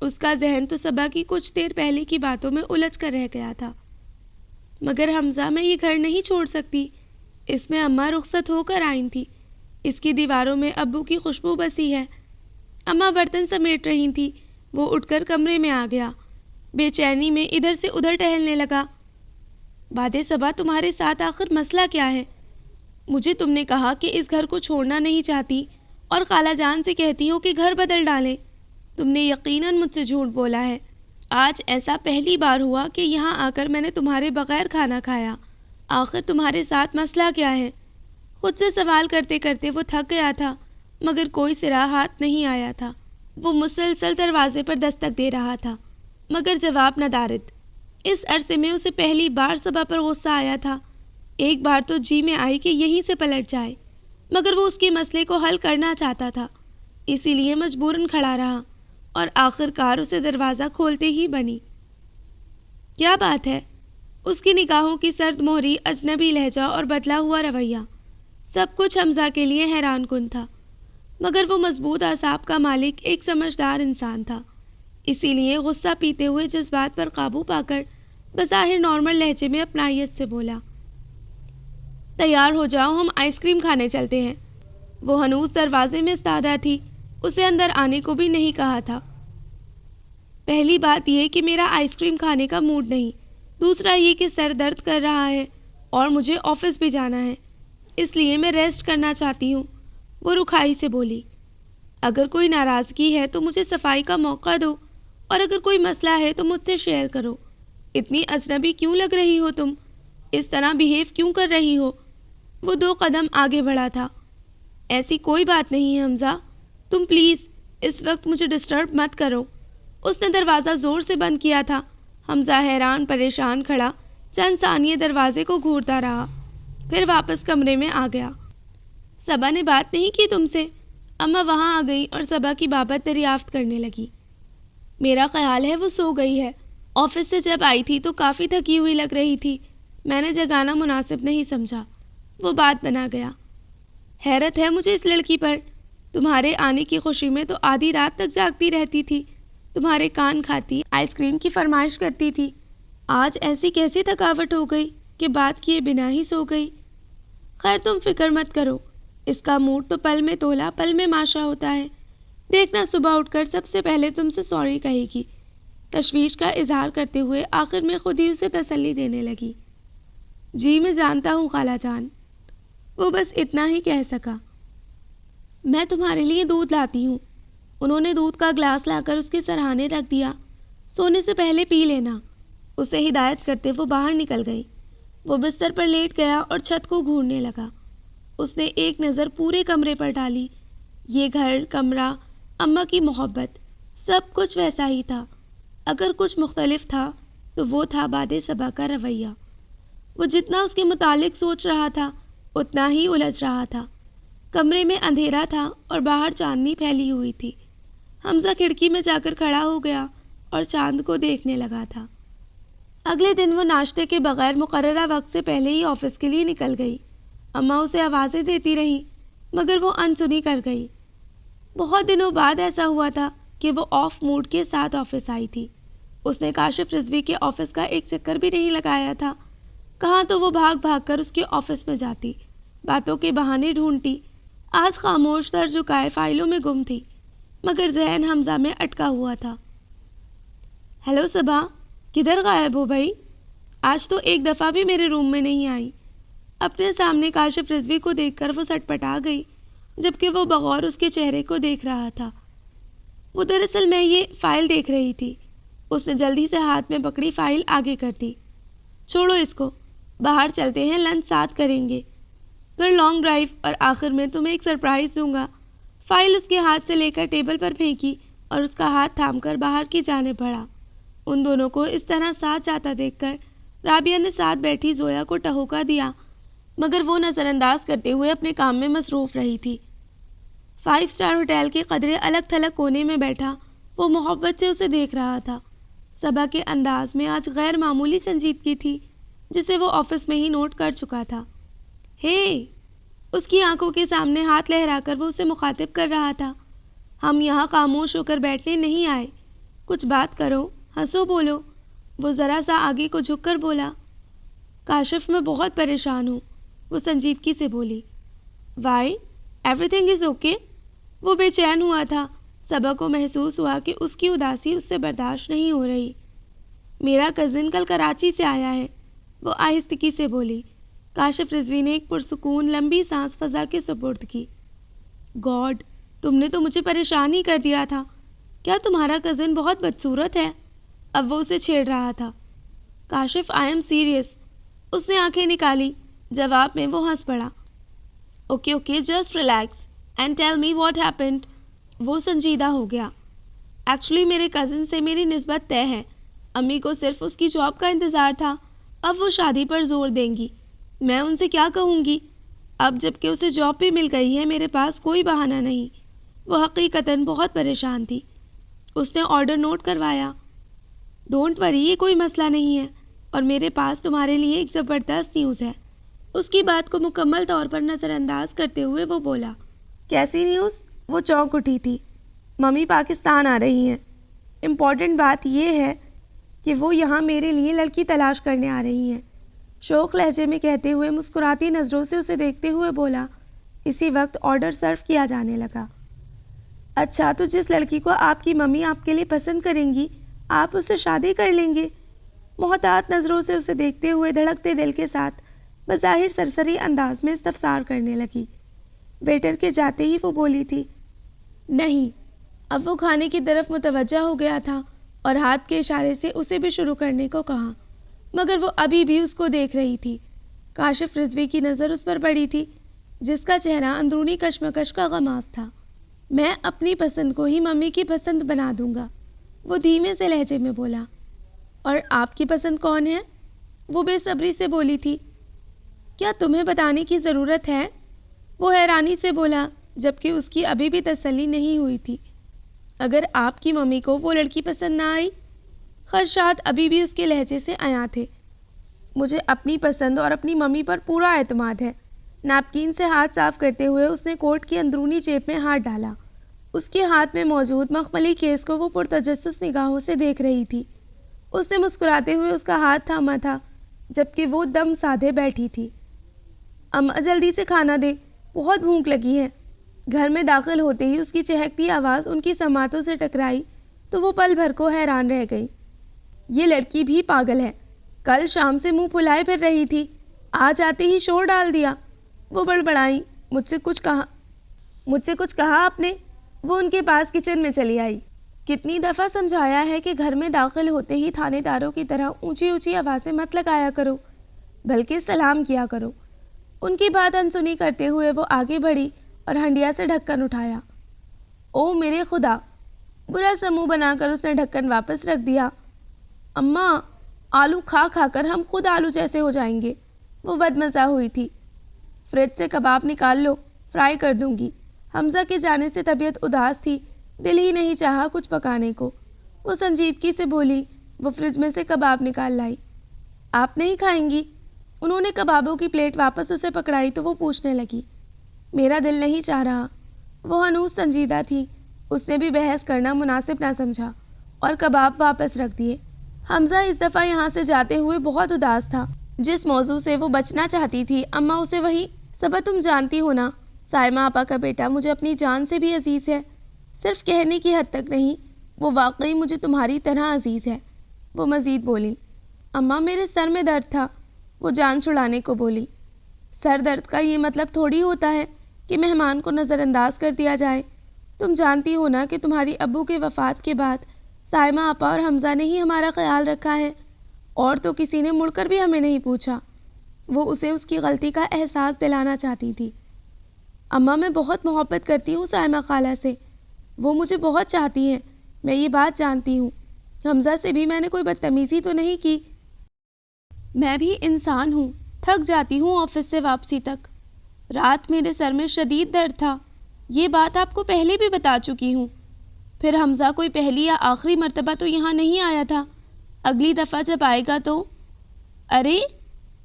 [SPEAKER 1] اس کا ذہن تو صبا کی کچھ دیر پہلے کی باتوں میں الجھ کر رہ گیا تھا۔ مگر حمزہ میں یہ گھر نہیں چھوڑ سکتی، اس میں اماں رخصت ہو کر آئی تھی، اس کی دیواروں میں ابو کی خوشبو بسی ہے۔ اماں برتن سمیٹ رہی تھی، وہ اٹھ کر کمرے میں آ گیا، بے چینی میں ادھر سے ادھر ٹہلنے لگا۔ بعد صبا تمہارے ساتھ آخر مسئلہ کیا ہے؟ مجھے تم نے کہا کہ اس گھر کو چھوڑنا نہیں چاہتی اور خالہ جان سے کہتی ہو کہ گھر بدل ڈالیں۔ تم نے یقیناً مجھ سے جھوٹ بولا ہے۔ آج ایسا پہلی بار ہوا کہ یہاں آ کر میں نے تمہارے بغیر کھانا کھایا۔ آخر تمہارے ساتھ مسئلہ کیا ہے؟ خود سے سوال کرتے کرتے وہ تھک گیا تھا، مگر کوئی سرا ہاتھ نہیں آیا تھا۔ وہ مسلسل دروازے پر دستک دے رہا تھا، مگر جواب ندارد۔ اس عرصے میں اسے پہلی بار صبا پر غصہ آیا تھا۔ ایک بار تو جی میں آئی کہ یہیں سے پلٹ جائے، مگر وہ اس کے مسئلے کو حل کرنا چاہتا تھا، اسی لیے مجبوراً کھڑا رہا اور آخر کار اسے دروازہ کھولتے ہی بنی۔ کیا بات ہے؟ اس کی نگاہوں کی سرد مہری، اجنبی لہجہ اور بدلا ہوا رویہ، سب کچھ حمزہ کے لیے حیران کن تھا۔ مگر وہ مضبوط اعصاب کا مالک ایک سمجھدار انسان تھا، اسی لیے غصہ پیتے ہوئے جذبات پر قابو پا کر بظاہر نارمل لہجے میں اپنائیت سے بولا، تیار ہو جاؤ، ہم آئس کریم کھانے چلتے ہیں۔ وہ ہنوز دروازے میں استادہ تھی، اسے اندر آنے کو بھی نہیں کہا تھا۔ پہلی بات یہ کہ میرا آئس کریم کھانے کا موڈ نہیں، دوسرا یہ کہ سر درد کر رہا ہے اور مجھے آفس بھی جانا ہے، اس لیے میں ریسٹ کرنا چاہتی ہوں۔ وہ رکھائی سے بولی، اگر کوئی ناراضگی ہے تو مجھے صفائی کا موقع دو، اور اگر کوئی مسئلہ ہے تو مجھ سے شیئر کرو۔ اتنی اجنبی کیوں لگ رہی ہو تم؟ اس طرح بیہیو کیوں کر رہی ہو؟ وہ 2 قدم آگے بڑھا تھا۔ ایسی کوئی بات نہیں ہے حمزہ، تم پلیز اس وقت مجھے ڈسٹرب مت کرو۔ اس نے دروازہ زور سے بند کیا تھا۔ حمزہ حیران پریشان کھڑا چند ثانیے دروازے کو گھورتا رہا، پھر واپس کمرے میں آ گیا۔ صبا نے بات نہیں کی تم سے؟ اماں وہاں آ گئی اور صبا کی بابت دریافت کرنے لگی۔ میرا خیال ہے وہ سو گئی ہے، آفس سے جب آئی تھی تو کافی تھکی ہوئی لگ رہی تھی، میں نے جگانا مناسب نہیں سمجھا۔ وہ بات بنا گیا۔ حیرت ہے مجھے اس لڑکی پر، تمہارے آنے کی خوشی میں تو آدھی رات تک جاگتی رہتی تھی، تمہارے کان کھاتی، آئس کریم کی فرمائش کرتی تھی۔ آج ایسی کیسی تھکاوٹ ہو گئی کہ بات کیے بنا ہی سو گئی۔ خیر تم فکر مت کرو، اس کا موڈ تو پل میں تولا پل میں ماشا ہوتا ہے۔ دیکھنا صبح اٹھ کر سب سے پہلے تم سے سوری کہے گی۔ تشویش کا اظہار کرتے ہوئے آخر میں خود ہی اسے تسلی دینے لگی۔ جی میں جانتا ہوں خالہ جان، وہ بس اتنا ہی کہہ سکا۔ میں تمہارے لیے دودھ لاتی ہوں۔ انہوں نے دودھ کا گلاس لا کر اس کے سرہانے رکھ دیا۔ سونے سے پہلے پی لینا، اسے ہدایت کرتے وہ باہر نکل گئی۔ وہ بستر پر لیٹ گیا اور چھت کو گھورنے لگا۔ اس نے ایک نظر پورے کمرے پر ڈالی۔ یہ گھر، کمرہ، اماں کی محبت، سب کچھ ویسا ہی تھا۔ اگر کچھ مختلف تھا تو وہ تھا باد صبا کا رویہ۔ وہ جتنا اس کے متعلق سوچ رہا تھا اتنا ہی الجھ رہا تھا۔ کمرے میں اندھیرا تھا اور باہر چاندنی پھیلی ہوئی تھی۔ حمزہ کھڑکی میں جا کر کھڑا ہو گیا اور چاند کو دیکھنے لگا تھا۔ اگلے دن وہ ناشتے کے بغیر مقررہ وقت سے پہلے ہی آفس کے لیے نکل گئی۔ اماں اسے آوازیں دیتی رہیں مگر وہ انسنی کر گئی۔ بہت دنوں بعد ایسا ہوا تھا کہ وہ آف موڈ کے ساتھ آفس آئی تھی۔ اس نے کاشف رضوی کے آفس کا ایک چکر بھی نہیں لگایا تھا۔ کہاں تو وہ بھاگ بھاگ کر اس کے آفس میں جاتی، باتوں کے بہانے ڈھونڈتی۔ آج خاموش سر جھکائے فائلوں میں گم تھی مگر ذہن حمزہ میں اٹکا ہوا تھا۔ ہیلو صبا، کدھر غائب ہو بھائی؟ آج تو ایک دفعہ بھی میرے روم میں نہیں آئی۔ اپنے سامنے کاشف رضوی کو دیکھ کر وہ سٹ پٹا گئی جبکہ وہ بغور اس کے چہرے کو دیکھ رہا تھا۔ وہ دراصل میں یہ فائل دیکھ رہی تھی۔ اس نے جلدی سے ہاتھ میں پکڑی فائل آگے کر دی۔ چھوڑو اس کو، باہر چلتے ہیں، لنچ ساتھ کریں گے، پھر لانگ ڈرائیو، اور آخر میں تمہیں ایک سرپرائز دوں گا۔ فائل اس کے ہاتھ سے لے کر ٹیبل پر پھینکی اور اس کا ہاتھ تھام کر باہر کی جانب بڑھا۔ ان دونوں کو اس طرح ساتھ جاتا دیکھ کر رابعہ نے ساتھ بیٹھی زویا کو ٹہوکا دیا مگر وہ نظر انداز کرتے ہوئے اپنے کام میں مصروف رہی تھی۔ 5 اسٹار ہوٹل کے قدرے الگ تھلگ کونے میں بیٹھا وہ محبت سے اسے دیکھ رہا تھا۔ صبا کے انداز میں آج غیر معمولی سنجیدگی تھی جسے وہ آفس میں ہی نوٹ کر چکا تھا۔ ہے، اس کی آنکھوں کے سامنے ہاتھ لہرا کر وہ اسے مخاطب کر رہا تھا۔ ہم یہاں خاموش ہو کر بیٹھنے نہیں آئے، کچھ بات کرو، ہنسو، بولو۔ وہ ذرا سا آگے کو جھک کر بولا۔ کاشف، میں بہت پریشان ہوں، وہ سنجیدگی سے بولی۔ Why? Everything is okay? وہ بے چین ہوا تھا۔ صبا کو محسوس ہوا کہ اس کی اداسی اس سے برداشت نہیں ہو رہی۔ میرا کزن کل کراچی سے آیا ہے، وہ آہستگی سے بولی۔ کاشف رضوی نے ایک پرسکون لمبی سانس فضا کے سپرد کی۔ گاڈ، تم نے تو مجھے پریشان ہی کر دیا تھا۔ کیا تمہارا کزن بہت بدصورت ہے؟ اب وہ اسے چھیڑ رہا تھا۔ کاشف، آئی ایم سیریس، اس نے آنکھیں نکالی۔ جواب میں وہ ہنس پڑا۔ Okay okay, just relax and tell me what happened. وہ سنجیدہ ہو گیا۔ ایکچولی میرے کزن سے میری نسبت طے ہے۔ امی کو صرف اس کی جاب کا انتظار تھا، اب وہ شادی پر زور دیں گی۔ میں ان سے کیا کہوں گی؟ اب جب کہ اسے جاب بھی مل گئی ہے میرے پاس کوئی بہانہ نہیں۔ وہ حقیقتاً بہت پریشان تھی۔ اس نے آرڈر نوٹ کروایا۔ ڈونٹ وری، یہ کوئی مسئلہ نہیں ہے اور میرے پاس تمہارے لیے ایک زبردست نیوز ہے۔ اس کی بات کو مکمل طور پر نظر انداز کرتے ہوئے وہ بولا۔ کیسی نیوز؟ وہ چونک اٹھی تھی۔ ممی پاکستان آ رہی ہیں۔ امپورٹنٹ بات یہ ہے کہ وہ یہاں میرے لیے لڑکی تلاش کرنے آ رہی ہیں، شوق لہجے میں کہتے ہوئے مسکراتی نظروں سے اسے دیکھتے ہوئے بولا۔ اسی وقت آرڈر سرو کیا جانے لگا۔ اچھا، تو جس لڑکی کو آپ کی ممی آپ کے لیے پسند کریں گی آپ اسے شادی کر لیں گے؟ محتاط نظروں سے اسے دیکھتے ہوئے دھڑکتے دل کے ساتھ بظاہر سرسری انداز میں استفسار کرنے لگی۔ ویٹر کے جاتے ہی وہ بولی تھی، نہیں۔ اب وہ کھانے کی طرف متوجہ ہو گیا تھا اور ہاتھ کے اشارے سے اسے بھی شروع کرنے کو کہا مگر وہ ابھی بھی اس کو دیکھ رہی تھی۔ کاشف رضوی کی نظر اس پر پڑی تھی جس کا چہرہ اندرونی کشمکش کا غماز تھا۔ میں اپنی پسند کو ہی ممی کی پسند بنا دوں گا، وہ دھیمے سے لہجے میں بولا۔ اور آپ کی پسند کون ہے؟ وہ بے صبری سے بولی تھی۔ کیا تمہیں بتانے کی ضرورت ہے؟ وہ حیرانی سے بولا جبکہ اس کی ابھی بھی تسلی نہیں ہوئی تھی۔ اگر آپ کی ممی کو وہ لڑکی پسند نہ آئی؟ خدشات ابھی بھی اس کے لہجے سے عیاں تھے۔ مجھے اپنی پسند اور اپنی ممی پر پورا اعتماد ہے۔ نیپکین سے ہاتھ صاف کرتے ہوئے اس نے کوٹ کی اندرونی جیب میں ہاتھ ڈالا۔ اس کے ہاتھ میں موجود مخملی کیس کو وہ پرتجسس نگاہوں سے دیکھ رہی تھی۔ اس نے مسکراتے ہوئے اس کا ہاتھ تھاما تھا جبکہ وہ دم سادھے بیٹھی تھی۔ اماں جلدی سے کھانا دے، بہت بھوک لگی ہے۔ گھر میں داخل ہوتے ہی اس کی چہکتی آواز ان کی سماعتوں سے ٹکرائی تو وہ پل بھر کو حیران رہ گئی۔ یہ لڑکی بھی پاگل ہے، کل شام سے منہ پھلائے پھر رہی تھی، آج آتے ہی شور ڈال دیا۔ وہ بڑبڑائیں، مجھ سے کچھ کہا آپ نے؟ وہ ان کے پاس کچن میں چلی آئی۔ کتنی دفعہ سمجھایا ہے کہ گھر میں داخل ہوتے ہی تھانے داروں کی طرح اونچی اونچی آوازیں مت لگایا کرو، بلکہ سلام کیا کرو۔ ان کی بات انسنی کرتے ہوئے وہ آگے بڑھی اور ہنڈیا سے ڈھکن اٹھایا۔ او میرے خدا! برا سا منہ بنا کر اس نے ڈھکن واپس رکھ دیا۔ اماں، آلو کھا کھا کر ہم خود آلو جیسے ہو جائیں گے۔ وہ بدمزہ ہوئی تھی۔ فریج سے کباب نکال لو، فرائی کر دوں گی۔ حمزہ کے جانے سے طبیعت اداس تھی، دل ہی نہیں چاہا کچھ پکانے کو۔ وہ سنجیدگی سے بولی۔ وہ فریج میں سے کباب نکال لائی۔ آپ نہیں کھائیں گی؟ انہوں نے کبابوں کی پلیٹ واپس اسے پکڑائی تو وہ پوچھنے لگی۔ میرا دل نہیں چاہ رہا۔ وہ ہنوز سنجیدہ تھی، اس نے بھی بحث کرنا مناسب نہ سمجھا اور کباب واپس رکھ دیے۔ حمزہ اس دفعہ یہاں سے جاتے ہوئے بہت اداس تھا۔ جس موضوع سے وہ بچنا چاہتی تھی اماں اسے وہی صبا تم جانتی ہو نا، سائمہ آپا کا بیٹا مجھے اپنی جان سے بھی عزیز ہے، صرف کہنے کی حد تک نہیں، وہ واقعی مجھے تمہاری طرح عزیز ہے۔ وہ مزید بولی۔ اماں میرے سر میں درد تھا، وہ جان چھڑانے کو بولی۔ سر درد کا یہ مطلب تھوڑی ہوتا ہے کہ مہمان کو نظر انداز کر دیا جائے۔ تم جانتی ہو نا کہ تمہاری ابو کے وفات کے بعد سائمہ آپا اور حمزہ نے ہی ہمارا خیال رکھا ہے، اور تو کسی نے مڑ کر بھی ہمیں نہیں پوچھا۔ وہ اسے اس کی غلطی کا احساس دلانا چاہتی تھی۔ اماں میں بہت محبت کرتی ہوں سائمہ خالہ سے، وہ مجھے بہت چاہتی ہیں، میں یہ بات جانتی ہوں۔ حمزہ سے بھی میں نے کوئی بدتمیزی تو نہیں کی۔ میں بھی انسان ہوں، تھک جاتی ہوں آفس سے واپسی تک۔ رات میرے سر میں شدید درد تھا، یہ بات آپ کو پہلے بھی بتا چکی ہوں۔ پھر حمزہ کوئی پہلی یا آخری مرتبہ تو یہاں نہیں آیا تھا، اگلی دفعہ جب آئے گا تو… ارے!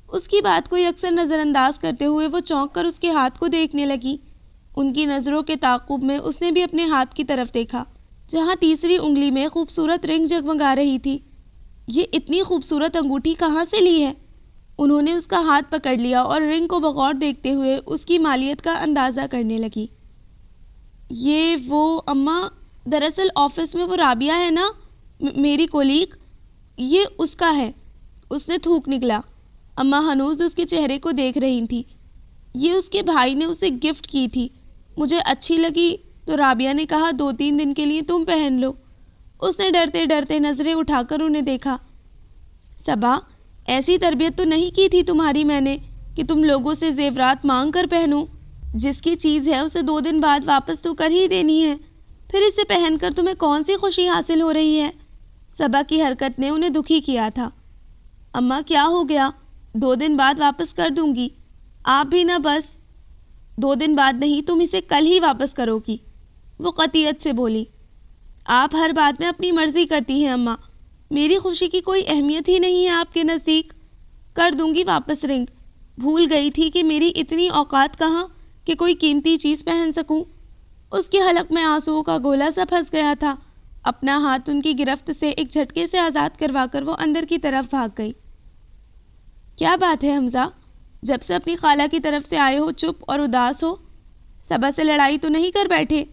[SPEAKER 1] اس کی بات کو اکثر نظر انداز کرتے ہوئے وہ چونک کر اس کے ہاتھ کو دیکھنے لگی۔ ان کی نظروں کے تعاقب میں اس نے بھی اپنے ہاتھ کی طرف دیکھا، جہاں تیسری انگلی میں خوبصورت رنگ جگمگا رہی تھی۔ یہ اتنی خوبصورت انگوٹھی کہاں سے لی ہے؟ انہوں نے اس کا ہاتھ پکڑ لیا اور رنگ کو بغور دیکھتے ہوئے اس کی مالیت کا اندازہ کرنے لگی۔ یہ وہ اماں، دراصل آفس میں وہ رابعہ ہے نا، میری کولیگ، یہ اس کا ہے۔ اس نے تھوک نکلا۔ اماں ہنوز اس کے چہرے کو دیکھ رہی تھی۔ یہ اس کے بھائی نے اسے گفٹ کی تھی، مجھے اچھی لگی تو رابعہ نے کہا 2-3 دن کے لیے تم پہن لو۔ اس نے ڈرتے ڈرتے نظریں اٹھا کر انہیں دیکھا۔ صبا، ایسی تربیت تو نہیں کی تھی تمہاری میں نے کہ تم لوگوں سے زیورات مانگ کر پہنو۔ جس کی چیز ہے اسے 2 دن بعد واپس تو کر ہی دینی ہے، پھر اسے پہن کر تمہیں کون سی خوشی حاصل ہو رہی ہے؟ صبا کی حرکت نے انہیں دکھی کیا تھا۔ اماں کیا ہو گیا؟ 2 دن بعد واپس کر دوں گی۔ آپ بھی نہ، بس 2 دن بعد نہیں، تم اسے کل ہی واپس کرو گی، وہ قطعیت سے بولی۔ آپ ہر بات میں اپنی مرضی کرتی ہیں اماں، میری خوشی کی کوئی اہمیت ہی نہیں ہے آپ کے نزدیک۔ کر دوں گی واپس رنگ، بھول گئی تھی کہ میری اتنی اوقات کہاں کہ کوئی قیمتی چیز پہن سکوں۔ اس کے حلق میں آنسوؤں کا گولا سا پھنس گیا تھا۔ اپنا ہاتھ ان کی گرفت سے ایک جھٹکے سے آزاد کروا کر وہ اندر کی طرف بھاگ گئی۔ کیا بات ہے حمزہ؟ جب سے اپنی خالہ کی طرف سے آئے ہو چپ اور اداس ہو؟ صبا سے لڑائی تو نہیں کر بیٹھے؟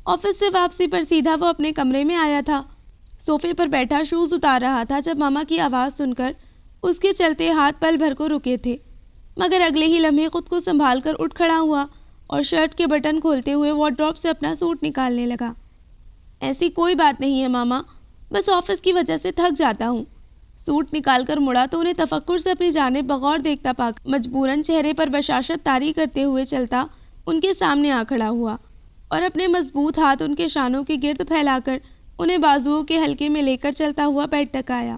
[SPEAKER 1] آفس سے واپسی پر سیدھا وہ اپنے کمرے میں آیا تھا۔ صوفے پر بیٹھا شوز اتار رہا تھا جب ماما کی آواز سن کر اس کے چلتے ہاتھ پل بھر کو رکے تھے، مگر اگلے ہی لمحے خود کو سنبھال کر اٹھ کھڑا ہوا اور شرٹ کے بٹن کھولتے ہوئے وارڈروب سے اپنا سوٹ نکالنے لگا۔ ایسی کوئی بات نہیں ہے ماما، بس آفس کی وجہ سے تھک جاتا ہوں۔ سوٹ نکال کر مڑا تو انہیں تفکر سے اپنی جانب بغور دیکھتا پا کر مجبوراً چہرے پر بشاشت طاری کرتے ہوئے چلتا ان کے سامنے آ کھڑا ہوا اور اپنے مضبوط ہاتھ ان کے شانوں کے گرد پھیلا کر انہیں بازوؤں کے حلقے میں لے کر چلتا ہوا بیڈ تک آیا،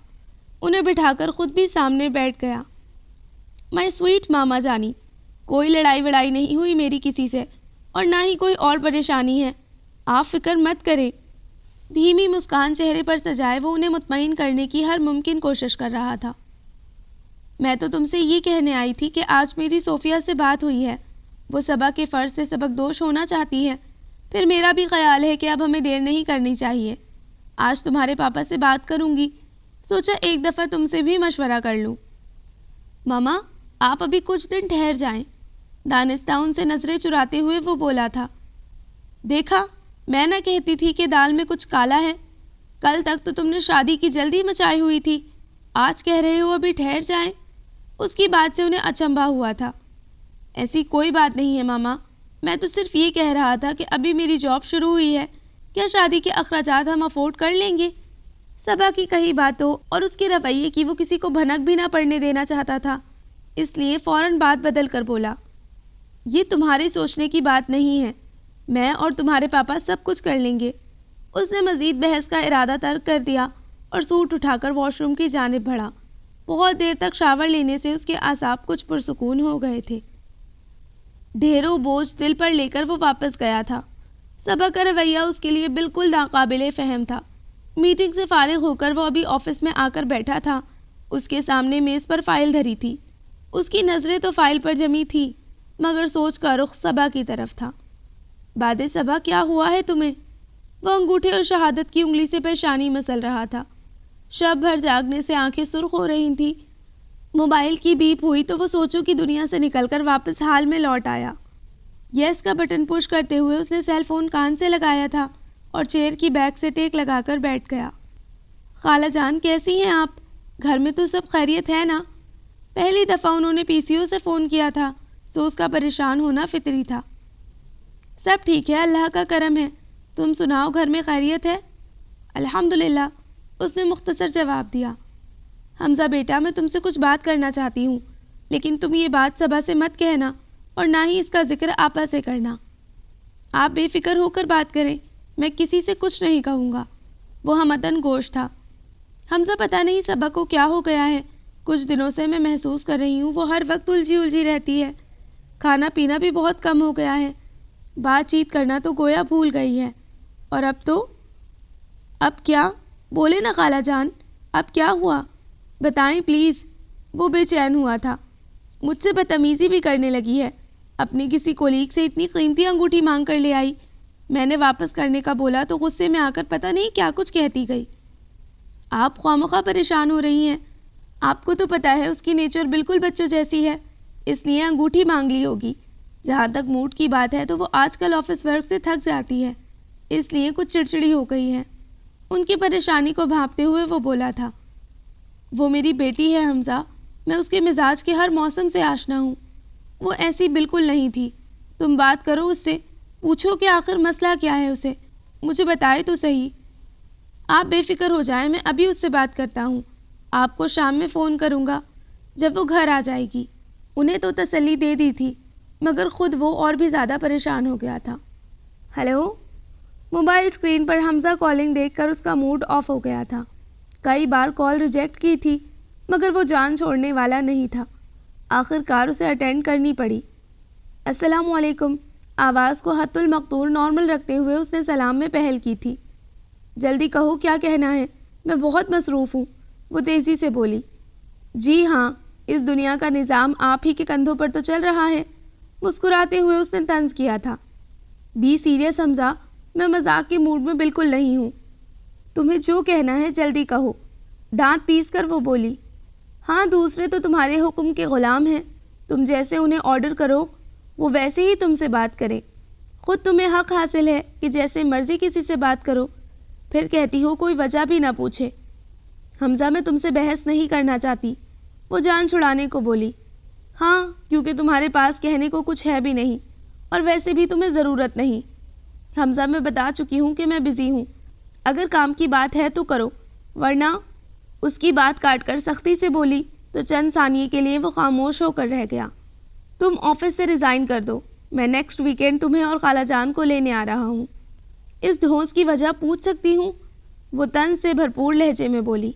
[SPEAKER 1] انہیں بٹھا کر خود بھی سامنے بیٹھ گیا۔ مائی سویٹ ماما جانی، کوئی لڑائی وڑائی نہیں ہوئی میری کسی سے، اور نہ ہی کوئی اور پریشانی ہے، آپ فکر مت کریں۔ دھیمی مسکان چہرے پر سجائے وہ انہیں مطمئن کرنے کی ہر ممکن کوشش کر رہا تھا۔ میں تو تم سے یہ کہنے آئی تھی کہ آج میری صوفیہ سے بات ہوئی ہے، وہ صبا کے فرض سے سبق دوش ہونا چاہتی ہے، پھر میرا بھی خیال ہے کہ اب ہمیں دیر نہیں کرنی چاہیے۔ آج تمہارے پاپا سے بات کروں گی، سوچا ایک دفعہ تم سے بھی مشورہ کر لوں۔ ماما، آپ ابھی کچھ دن ٹھہر جائیں، دانستہ ان سے نظریں چراتے ہوئے وہ بولا تھا۔ دیکھا، میں نہ کہتی تھی کہ دال میں کچھ کالا ہے؟ کل تک تو تم نے شادی کی جلدی مچائی ہوئی تھی، آج کہہ رہے ہو ابھی ٹھہر جائیں؟ اس کی بات سے انہیں اچنبھا ہوا تھا۔ ایسی کوئی بات نہیں ہے ماما، میں تو صرف یہ کہہ رہا تھا کہ ابھی میری جاب شروع ہوئی ہے، کیا شادی کے اخراجات ہم افورڈ کر لیں گے؟ صبا کی کئی باتوں اور اس کے رویے کی وہ کسی کو بھنک بھی نہ پڑنے دینا چاہتا تھا، اس لیے فوراً بات بدل کر بولا، یہ تمہارے سوچنے کی بات نہیں ہے، میں اور تمہارے پاپا سب کچھ کر لیں گے۔ اس نے مزید بحث کا ارادہ ترک کر دیا اور سوٹ اٹھا کر واش روم کی جانب بڑھا۔ بہت دیر تک شاور لینے سے اس کے اعصاب کچھ پرسکون ہو گئے تھے۔ ڈھیروں بوجھ دل پر لے کر وہ واپس گیا تھا۔ صبا کا رویہ اس کے لیے بالکل ناقابل فہم تھا۔ میٹنگ سے فارغ ہو کر وہ ابھی آفس میں آ کر بیٹھا تھا۔ اس کے سامنے میز پر فائل دھری تھی۔ اس کی نظریں تو فائل پر جمی تھی، مگر سوچ کا رخ صبا کی طرف تھا۔ باد صبا، کیا ہوا ہے تمہیں؟ وہ انگوٹھے اور شہادت کی انگلی سے پریشانی مسل رہا تھا۔ شب بھر جاگنے سے آنکھیں سرخ ہو رہی تھیں۔ موبائل کی بیپ ہوئی تو وہ سوچوں کی دنیا سے نکل کر واپس حال میں لوٹ آیا۔ یس کا بٹن پش کرتے ہوئے اس نے سیل فون کان سے لگایا تھا اور چیئر کی بیک سے ٹیک لگا کر بیٹھ گیا۔ خالہ جان، کیسی ہیں آپ؟ گھر میں تو سب خیریت ہے نا؟ پہلی دفعہ انہوں نے پی سی او سے فون کیا تھا، سو اس کا پریشان ہونا فطری تھا۔ سب ٹھیک ہے، اللہ کا کرم ہے۔ تم سناؤ، گھر میں خیریت ہے؟ الحمدللہ، اس نے مختصر جواب دیا۔ حمزہ بیٹا، میں تم سے کچھ بات کرنا چاہتی ہوں، لیکن تم یہ بات صبا سے مت کہنا اور نہ ہی اس کا ذکر آپا سے کرنا۔ آپ بے فکر ہو کر بات کریں، میں کسی سے کچھ نہیں کہوں گا۔ وہ ہمدن گوش تھا۔ حمزہ، پتہ نہیں صبا کو کیا ہو گیا ہے، کچھ دنوں سے میں محسوس کر رہی ہوں وہ ہر وقت الجھی رہتی ہے۔ کھانا پینا بھی بہت کم ہو گیا ہے، بات چیت کرنا تو گویا بھول گئی ہے۔ اور اب کیا؟ بولے نا خالہ جان، اب کیا ہوا؟ بتائیں پلیز۔ وہ بے چین ہوا تھا۔ مجھ سے بدتمیزی بھی کرنے لگی ہے، اپنی کسی کولیگ سے اتنی قیمتی انگوٹھی مانگ کر لے آئی۔ میں نے واپس کرنے کا بولا تو غصے میں آ کر پتہ نہیں کیا کچھ کہتی گئی۔ آپ خوامخواہ پریشان ہو رہی ہیں، آپ کو تو پتہ ہے اس کی نیچر بالکل بچوں جیسی ہے، اس لیے انگوٹھی مانگ لی ہوگی۔ جہاں تک موڈ کی بات ہے تو وہ آج کل آفس ورک سے تھک جاتی ہے، اس لیے کچھ چڑچڑی ہو گئی ہے۔ ان کی پریشانی کو بھانپتے ہوئے وہ بولا تھا، وہ میری بیٹی ہے حمزہ، میں اس کے مزاج کے ہر موسم سے آشنا ہوں۔ وہ ایسی بالکل نہیں تھی۔ تم بات کرو اس سے، پوچھو کہ آخر مسئلہ کیا ہے، اسے مجھے بتائے تو صحیح۔ آپ بے فکر ہو جائیں، میں ابھی اس سے بات کرتا ہوں۔ آپ کو شام میں فون کروں گا جب وہ گھر آ جائے گی۔ انہیں تو تسلی دے دی تھی، مگر خود وہ اور بھی زیادہ پریشان ہو گیا تھا۔ ہیلو؟ موبائل اسکرین پر حمزہ کالنگ دیکھ کر اس کا موڈ آف ہو گیا تھا۔ کئی بار کال ریجیکٹ کی تھی، مگر وہ جان چھوڑنے والا نہیں تھا۔ آخر کار اسے اٹینڈ کرنی پڑی۔ السلام علیکم۔ آواز کو حت المقدور نارمل رکھتے ہوئے اس نے سلام میں پہل کی تھی۔ جلدی کہو کیا کہنا ہے، میں بہت مصروف ہوں، وہ تیزی سے بولی۔ جی ہاں، اس دنیا کا نظام آپ ہی کے کندھوں پر تو چل رہا ہے، مسکراتے ہوئے اس نے طنز کیا تھا۔ بی سیریس حمزہ، میں مذاق کے موڈ میں بالکل نہیں ہوں۔ تمہیں جو کہنا ہے جلدی کہو، دانت پیس کر وہ بولی۔ ہاں، دوسرے تو تمہارے حکم کے غلام ہیں، تم جیسے انہیں آرڈر کرو وہ ویسے ہی تم سے بات کریں۔ خود تمہیں حق حاصل ہے کہ جیسے مرضی کسی سے بات کرو، پھر کہتی ہو کوئی وجہ بھی نہ پوچھے۔ حمزہ، میں تم سے بحث نہیں کرنا چاہتی، وہ جان چھڑانے کو بولی۔ ہاں، کیونکہ تمہارے پاس کہنے کو کچھ ہے بھی نہیں، اور ویسے بھی تمہیں ضرورت نہیں۔ حمزہ، میں بتا چکی ہوں کہ میں بزی ہوں، اگر کام کی بات ہے تو کرو، ورنہ۔ اس کی بات کاٹ کر سختی سے بولی تو چند ثانیے کے لیے وہ خاموش ہو کر رہ گیا۔ تم آفس سے ریزائن کر دو، میں نیکسٹ ویکینڈ تمہیں اور خالہ جان کو لینے آ رہا ہوں۔ اس دھونس کی وجہ پوچھ سکتی ہوں؟ وہ طنز سے بھرپور لہجے میں بولی۔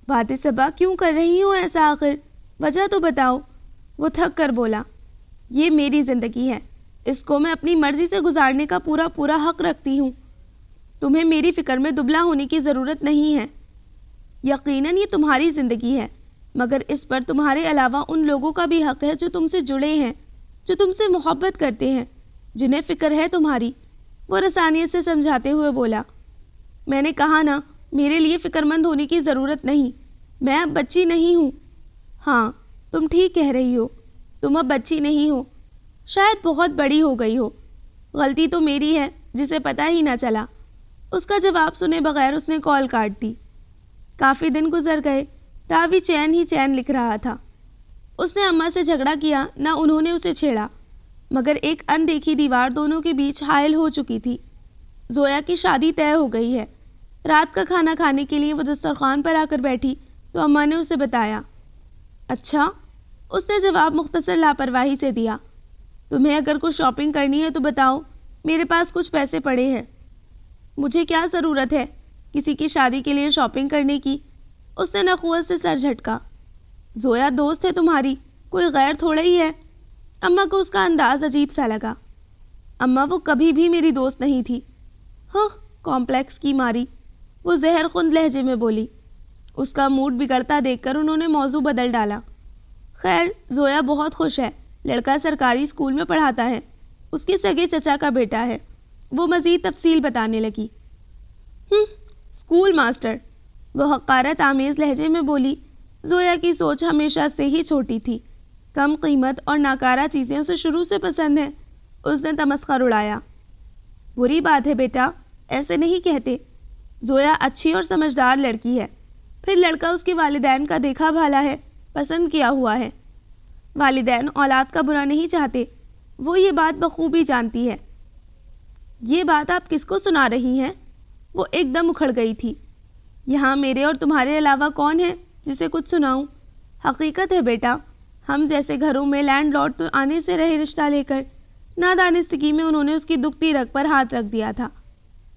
[SPEAKER 1] بات صبا، کیوں کر رہی ہوں ایسا آخر؟ وجہ تو بتاؤ، وہ تھک کر بولا۔ یہ میری زندگی ہے، اس کو میں اپنی مرضی سے گزارنے کا پورا حق رکھتی ہوں۔ تمہیں میری فکر میں دبلا ہونے کی ضرورت نہیں ہے۔ یقیناً یہ تمہاری زندگی ہے، مگر اس پر تمہارے علاوہ ان لوگوں کا بھی حق ہے جو تم سے جڑے ہیں، جو تم سے محبت کرتے ہیں، جنہیں فکر ہے تمہاری، وہ رسانیت سے سمجھاتے ہوئے بولا۔ میں نے کہا نا، میرے لیے فکر مند ہونے کی ضرورت نہیں، میں اب بچی نہیں ہوں۔ ہاں، تم ٹھیک کہہ رہی ہو، تم اب بچی نہیں ہو، شاید بہت بڑی ہو گئی ہو۔ غلطی تو میری ہے جسے پتہ ہی نہ چلا۔ اس کا جواب سنے بغیر اس نے کال کاٹ دی۔ کافی دن گزر گئے، راوی چین ہی چین لکھ رہا تھا۔ اس نے اماں سے جھگڑا کیا، نہ انہوں نے اسے چھیڑا۔ مگر ایک اندیکھی دیوار دونوں کے بیچ حائل ہو چکی تھی۔ زویا کی شادی طے ہو گئی ہے۔ رات کا کھانا کھانے کے لیے وہ دسترخوان پر آ کر بیٹھی تو اماں نے اسے بتایا۔ اچھا، اس نے جواب مختصر لاپرواہی سے دیا۔ تمہیں اگر کچھ شاپنگ کرنی ہے تو بتاؤ، میرے پاس کچھ پیسے پڑے ہیں۔ مجھے کیا ضرورت ہے کسی کی شادی کے لیے شاپنگ کرنے کی؟ اس نے نخوت سے سر جھٹکا۔ زویا دوست ہے تمہاری، کوئی غیر تھوڑا ہی ہے۔ اماں کو اس کا انداز عجیب سا لگا۔ اماں وہ کبھی بھی میری دوست نہیں تھی۔ ہاں، کمپلیکس کی ماری، وہ زہر خند لہجے میں بولی۔ اس کا موڈ بگڑتا دیکھ کر انہوں نے موضوع بدل ڈالا۔ خیر، زویا بہت خوش ہے، لڑکا سرکاری اسکول میں پڑھاتا ہے، اس کے سگے چچا کا بیٹا ہے۔ وہ مزید تفصیل بتانے لگی۔ اسکول ماسٹر، وہ حقارت آمیز لہجے میں بولی۔ زویا کی سوچ ہمیشہ سے ہی چھوٹی تھی، کم قیمت اور ناکارہ چیزیں اسے شروع سے پسند ہیں۔ اس نے تمسخر اڑایا۔ بری بات ہے بیٹا، ایسے نہیں کہتے۔ زویا اچھی اور سمجھدار لڑکی ہے، پھر لڑکا اس کے والدین کا دیکھا بھالا ہے، پسند کیا ہوا ہے۔ والدین اولاد کا برا نہیں چاہتے، وہ یہ بات بخوبی جانتی ہے۔ یہ بات آپ کس کو سنا رہی ہیں؟ وہ ایک دم اکھڑ گئی تھی۔ یہاں میرے اور تمہارے علاوہ کون ہے جسے کچھ سناؤں؟ حقیقت ہے بیٹا، ہم جیسے گھروں میں لینڈ لارڈ تو آنے سے رہے رشتہ لے کر، نادانستگی میں انہوں نے اس کی دکھتی رگ پر ہاتھ رکھ دیا تھا۔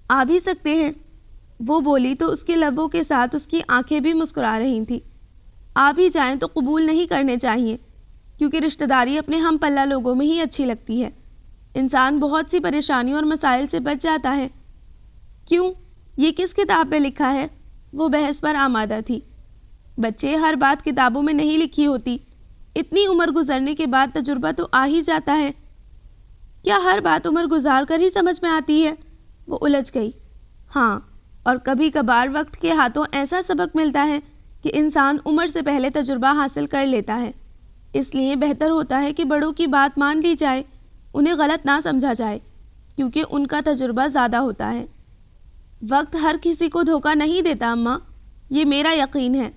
[SPEAKER 1] آ بھی سکتے ہیں، وہ بولی تو اس کے لبوں کے ساتھ اس کی آنکھیں بھی مسکرا رہی تھیں۔ آ بھی جائیں تو قبول نہیں کرنے چاہیے، کیونکہ رشتہ داری اپنے ہم پلہ لوگوں میں ہی اچھی لگتی ہے۔ انسان بہت سی پریشانیوں اور مسائل سے بچ جاتا ہے۔ کیوں؟ یہ کس کتاب پہ لکھا ہے؟ وہ بحث پر آمادہ تھی۔ بچے، ہر بات کتابوں میں نہیں لکھی ہوتی، اتنی عمر گزرنے کے بعد تجربہ تو آ ہی جاتا ہے۔ کیا ہر بات عمر گزار کر ہی سمجھ میں آتی ہے؟ وہ الجھ گئی۔ ہاں، اور کبھی کبھار وقت کے ہاتھوں ایسا سبق ملتا ہے کہ انسان عمر سے پہلے تجربہ حاصل کر لیتا ہے۔ اس لیے بہتر ہوتا ہے کہ بڑوں کی بات مان لی جائے، انہیں غلط نہ سمجھا جائے، کیونکہ ان کا تجربہ زیادہ ہوتا ہے۔ وقت ہر کسی کو دھوکہ نہیں دیتا اماں، یہ میرا یقین ہے۔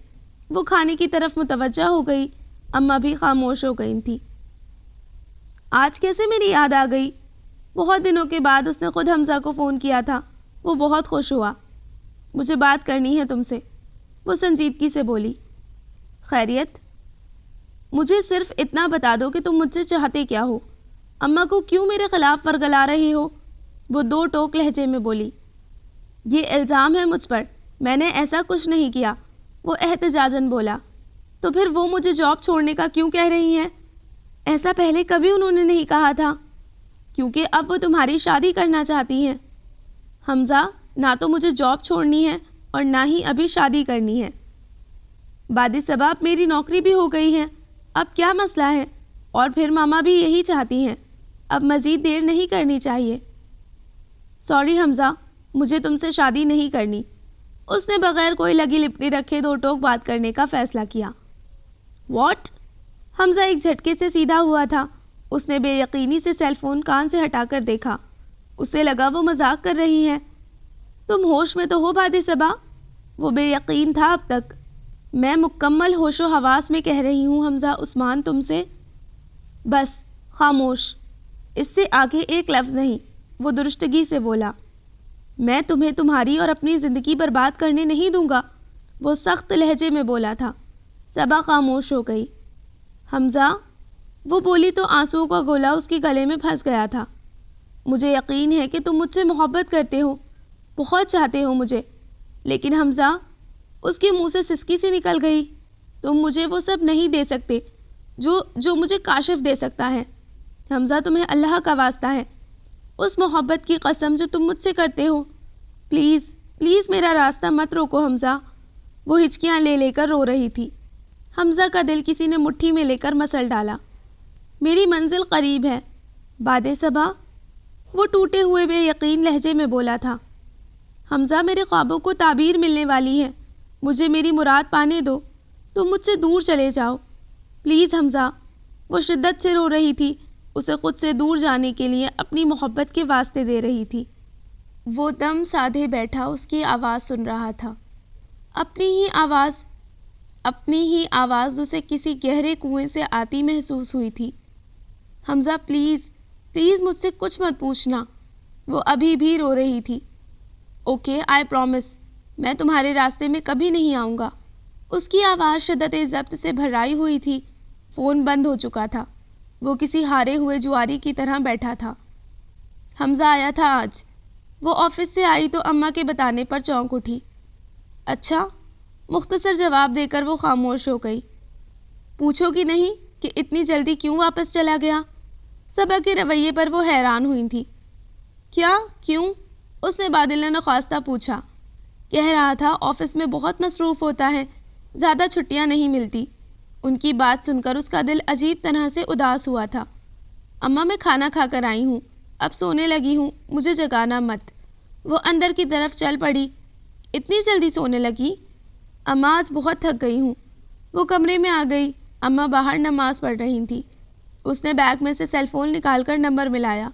[SPEAKER 1] وہ کھانے کی طرف متوجہ ہو گئی، اماں بھی خاموش ہو گئی تھی۔ آج کیسے میری یاد آ گئی؟ بہت دنوں کے بعد اس نے خود حمزہ کو فون کیا تھا، وہ بہت خوش ہوا۔ مجھے بات کرنی ہے تم سے، وہ سنجیدگی سے بولی۔ خیریت؟ مجھے صرف اتنا بتا دو کہ تم مجھ سے چاہتے کیا ہو؟ اماں کو کیوں میرے خلاف ورگلا رہی ہو؟ وہ دو ٹوک لہجے میں بولی۔ یہ الزام ہے مجھ پر، میں نے ایسا کچھ نہیں کیا، وہ احتجاجاً بولا۔ تو پھر وہ مجھے جاب چھوڑنے کا کیوں کہہ رہی ہیں؟ ایسا پہلے کبھی انہوں نے نہیں کہا تھا، کیونکہ اب وہ تمہاری شادی کرنا چاہتی ہیں۔ حمزہ، نہ تو مجھے جاب چھوڑنی ہے اور نہ ہی ابھی شادی کرنی ہے۔ بعد سبب میری نوکری بھی ہو گئی ہے، اب کیا مسئلہ ہے؟ اور پھر ماما بھی یہی چاہتی ہیں، اب مزید دیر نہیں کرنی چاہیے۔ سوری حمزہ، مجھے تم سے شادی نہیں کرنی۔ اس نے بغیر کوئی لگی لپٹی رکھے دو ٹوک بات کرنے کا فیصلہ کیا۔ واٹ؟ حمزہ ایک جھٹکے سے سیدھا ہوا تھا۔ اس نے بے یقینی سے سیل فون کان سے ہٹا کر دیکھا۔ اسے لگا وہ مذاق کر رہی ہیں۔ تم ہوش میں تو ہو بادِ صبا؟ وہ بے یقین تھا اب تک۔ میں مکمل ہوش و حواس میں کہہ رہی ہوں حمزہ عثمان تم سے۔ بس خاموش، اس سے آگے ایک لفظ نہیں، وہ درستگی سے بولا۔ میں تمہیں تمہاری اور اپنی زندگی برباد کرنے نہیں دوں گا، وہ سخت لہجے میں بولا تھا۔ صبا خاموش ہو گئی۔ حمزہ، وہ بولی تو آنسوؤں کا گولا اس کے گلے میں پھنس گیا تھا۔ مجھے یقین ہے کہ تم مجھ سے محبت کرتے ہو، بہت چاہتے ہو مجھے، لیکن حمزہ، اس کے منہ سے سسکی سی نکل گئی، تم مجھے وہ سب نہیں دے سکتے جو مجھے کاشف دے سکتا ہے۔ حمزہ، تمہیں اللہ کا واسطہ ہے، اس محبت کی قسم جو تم مجھ سے کرتے ہو، پلیز پلیز میرا راستہ مت روکو حمزہ۔ وہ ہچکیاں لے لے کر رو رہی تھی۔ حمزہ کا دل کسی نے مٹھی میں لے کر مسل ڈالا۔ میری منزل قریب ہے بادِ صبا، وہ ٹوٹے ہوئے بے یقین لہجے میں بولا تھا۔ حمزہ، میرے خوابوں کو تعبیر ملنے والی ہے، مجھے میری مراد پانے دو، تم مجھ سے دور چلے جاؤ پلیز حمزہ۔ وہ شدت سے رو رہی تھی، اسے خود سے دور جانے کے لیے اپنی محبت کے واسطے دے رہی تھی۔ وہ دم سادھے بیٹھا اس کی آواز سن رہا تھا، اپنی ہی آواز اسے کسی گہرے کنویں سے آتی محسوس ہوئی تھی۔ حمزہ پلیز، پلیز مجھ سے کچھ مت پوچھنا۔ وہ ابھی بھی رو رہی تھی۔ اوکے، آئی پرومس، میں تمہارے راستے میں کبھی نہیں آؤں گا۔ اس کی آواز شدت ضبط سے بھرائی ہوئی تھی۔ فون بند ہو چکا تھا۔ وہ کسی ہارے ہوئے جواری کی طرح بیٹھا تھا۔ حمزہ آیا تھا آج۔ وہ آفس سے آئی تو اماں کے بتانے پر چونک اٹھی۔ اچھا، مختصر جواب دے کر وہ خاموش ہو گئی۔ پوچھو گی نہیں کہ اتنی جلدی کیوں واپس چلا گیا؟ صبا کے رویے پر وہ حیران ہوئی تھی۔ کیا؟ کیوں؟ اس نے بادلہ نخواستہ پوچھا۔ کہہ رہا تھا آفس میں بہت مصروف ہوتا ہے، زیادہ چھٹیاں نہیں ملتی۔ ان کی بات سن کر اس کا دل عجیب طرح سے اداس ہوا تھا۔ اماں، میں کھانا کھا کر آئی ہوں، اب سونے لگی ہوں، مجھے جگانا مت۔ وہ اندر کی طرف چل پڑی۔ اتنی جلدی سونے لگی؟ اماں، آج بہت تھک گئی ہوں۔ وہ کمرے میں آ گئی۔ اماں باہر نماز پڑھ رہی تھیں۔ اس نے بیگ میں سے سیل فون نکال کر نمبر ملایا،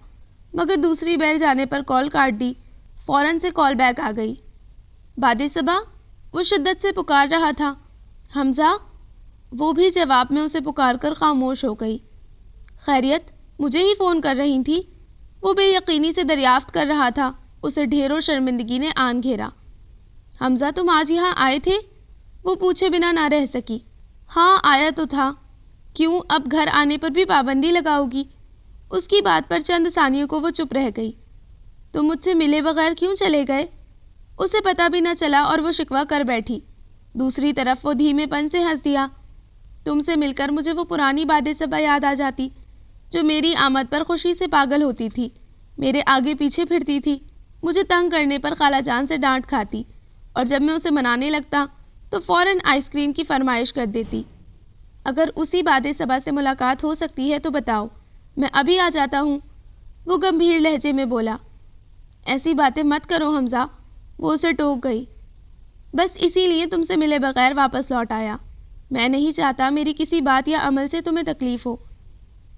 [SPEAKER 1] مگر دوسری بیل جانے پر کال کاٹ دی۔ فوراً سے کال بیک آ گئی۔ بادِ صبا، وہ شدت سے پکار رہا تھا۔ حمزہ؟ وہ بھی جواب میں اسے پکار کر خاموش ہو گئی۔ خیریت؟ مجھے ہی فون کر رہی تھی؟ وہ بے یقینی سے دریافت کر رہا تھا۔ اسے ڈھیروں شرمندگی نے آن گھیرا۔ حمزہ، تم آج یہاں آئے تھے؟ وہ پوچھے بنا نہ رہ سکی۔ ہاں، آیا تو تھا۔ کیوں، اب گھر آنے پر بھی پابندی لگاؤ گی؟ اس کی بات پر چند ثانیوں کو وہ چپ رہ گئی۔ تم مجھ سے ملے بغیر کیوں چلے گئے؟ اسے پتہ بھی نہ چلا اور وہ شکوہ کر بیٹھی۔ دوسری طرف وہ دھیمے پن سے ہنس دیا۔ تم سے مل کر مجھے وہ پرانی بادِ صبا یاد آ جاتی جو میری آمد پر خوشی سے پاگل ہوتی تھی، میرے آگے پیچھے پھرتی تھی، مجھے تنگ کرنے پر خالہ جان سے ڈانٹ کھاتی، اور جب میں اسے منانے لگتا تو فوراً آئس کریم کی فرمائش کر دیتی۔ اگر اسی بادِ صبا سے ملاقات ہو سکتی ہے تو بتاؤ، میں ابھی آ جاتا ہوں۔ وہ گمبھیر لہجے میں بولا۔ ایسی باتیں مت کرو حمزہ، وہ اسے ٹوک گئی۔ بس اسی لیے تم سے ملے بغیر واپس لوٹ آیا۔ میں نہیں چاہتا میری کسی بات یا عمل سے تمہیں تکلیف ہو۔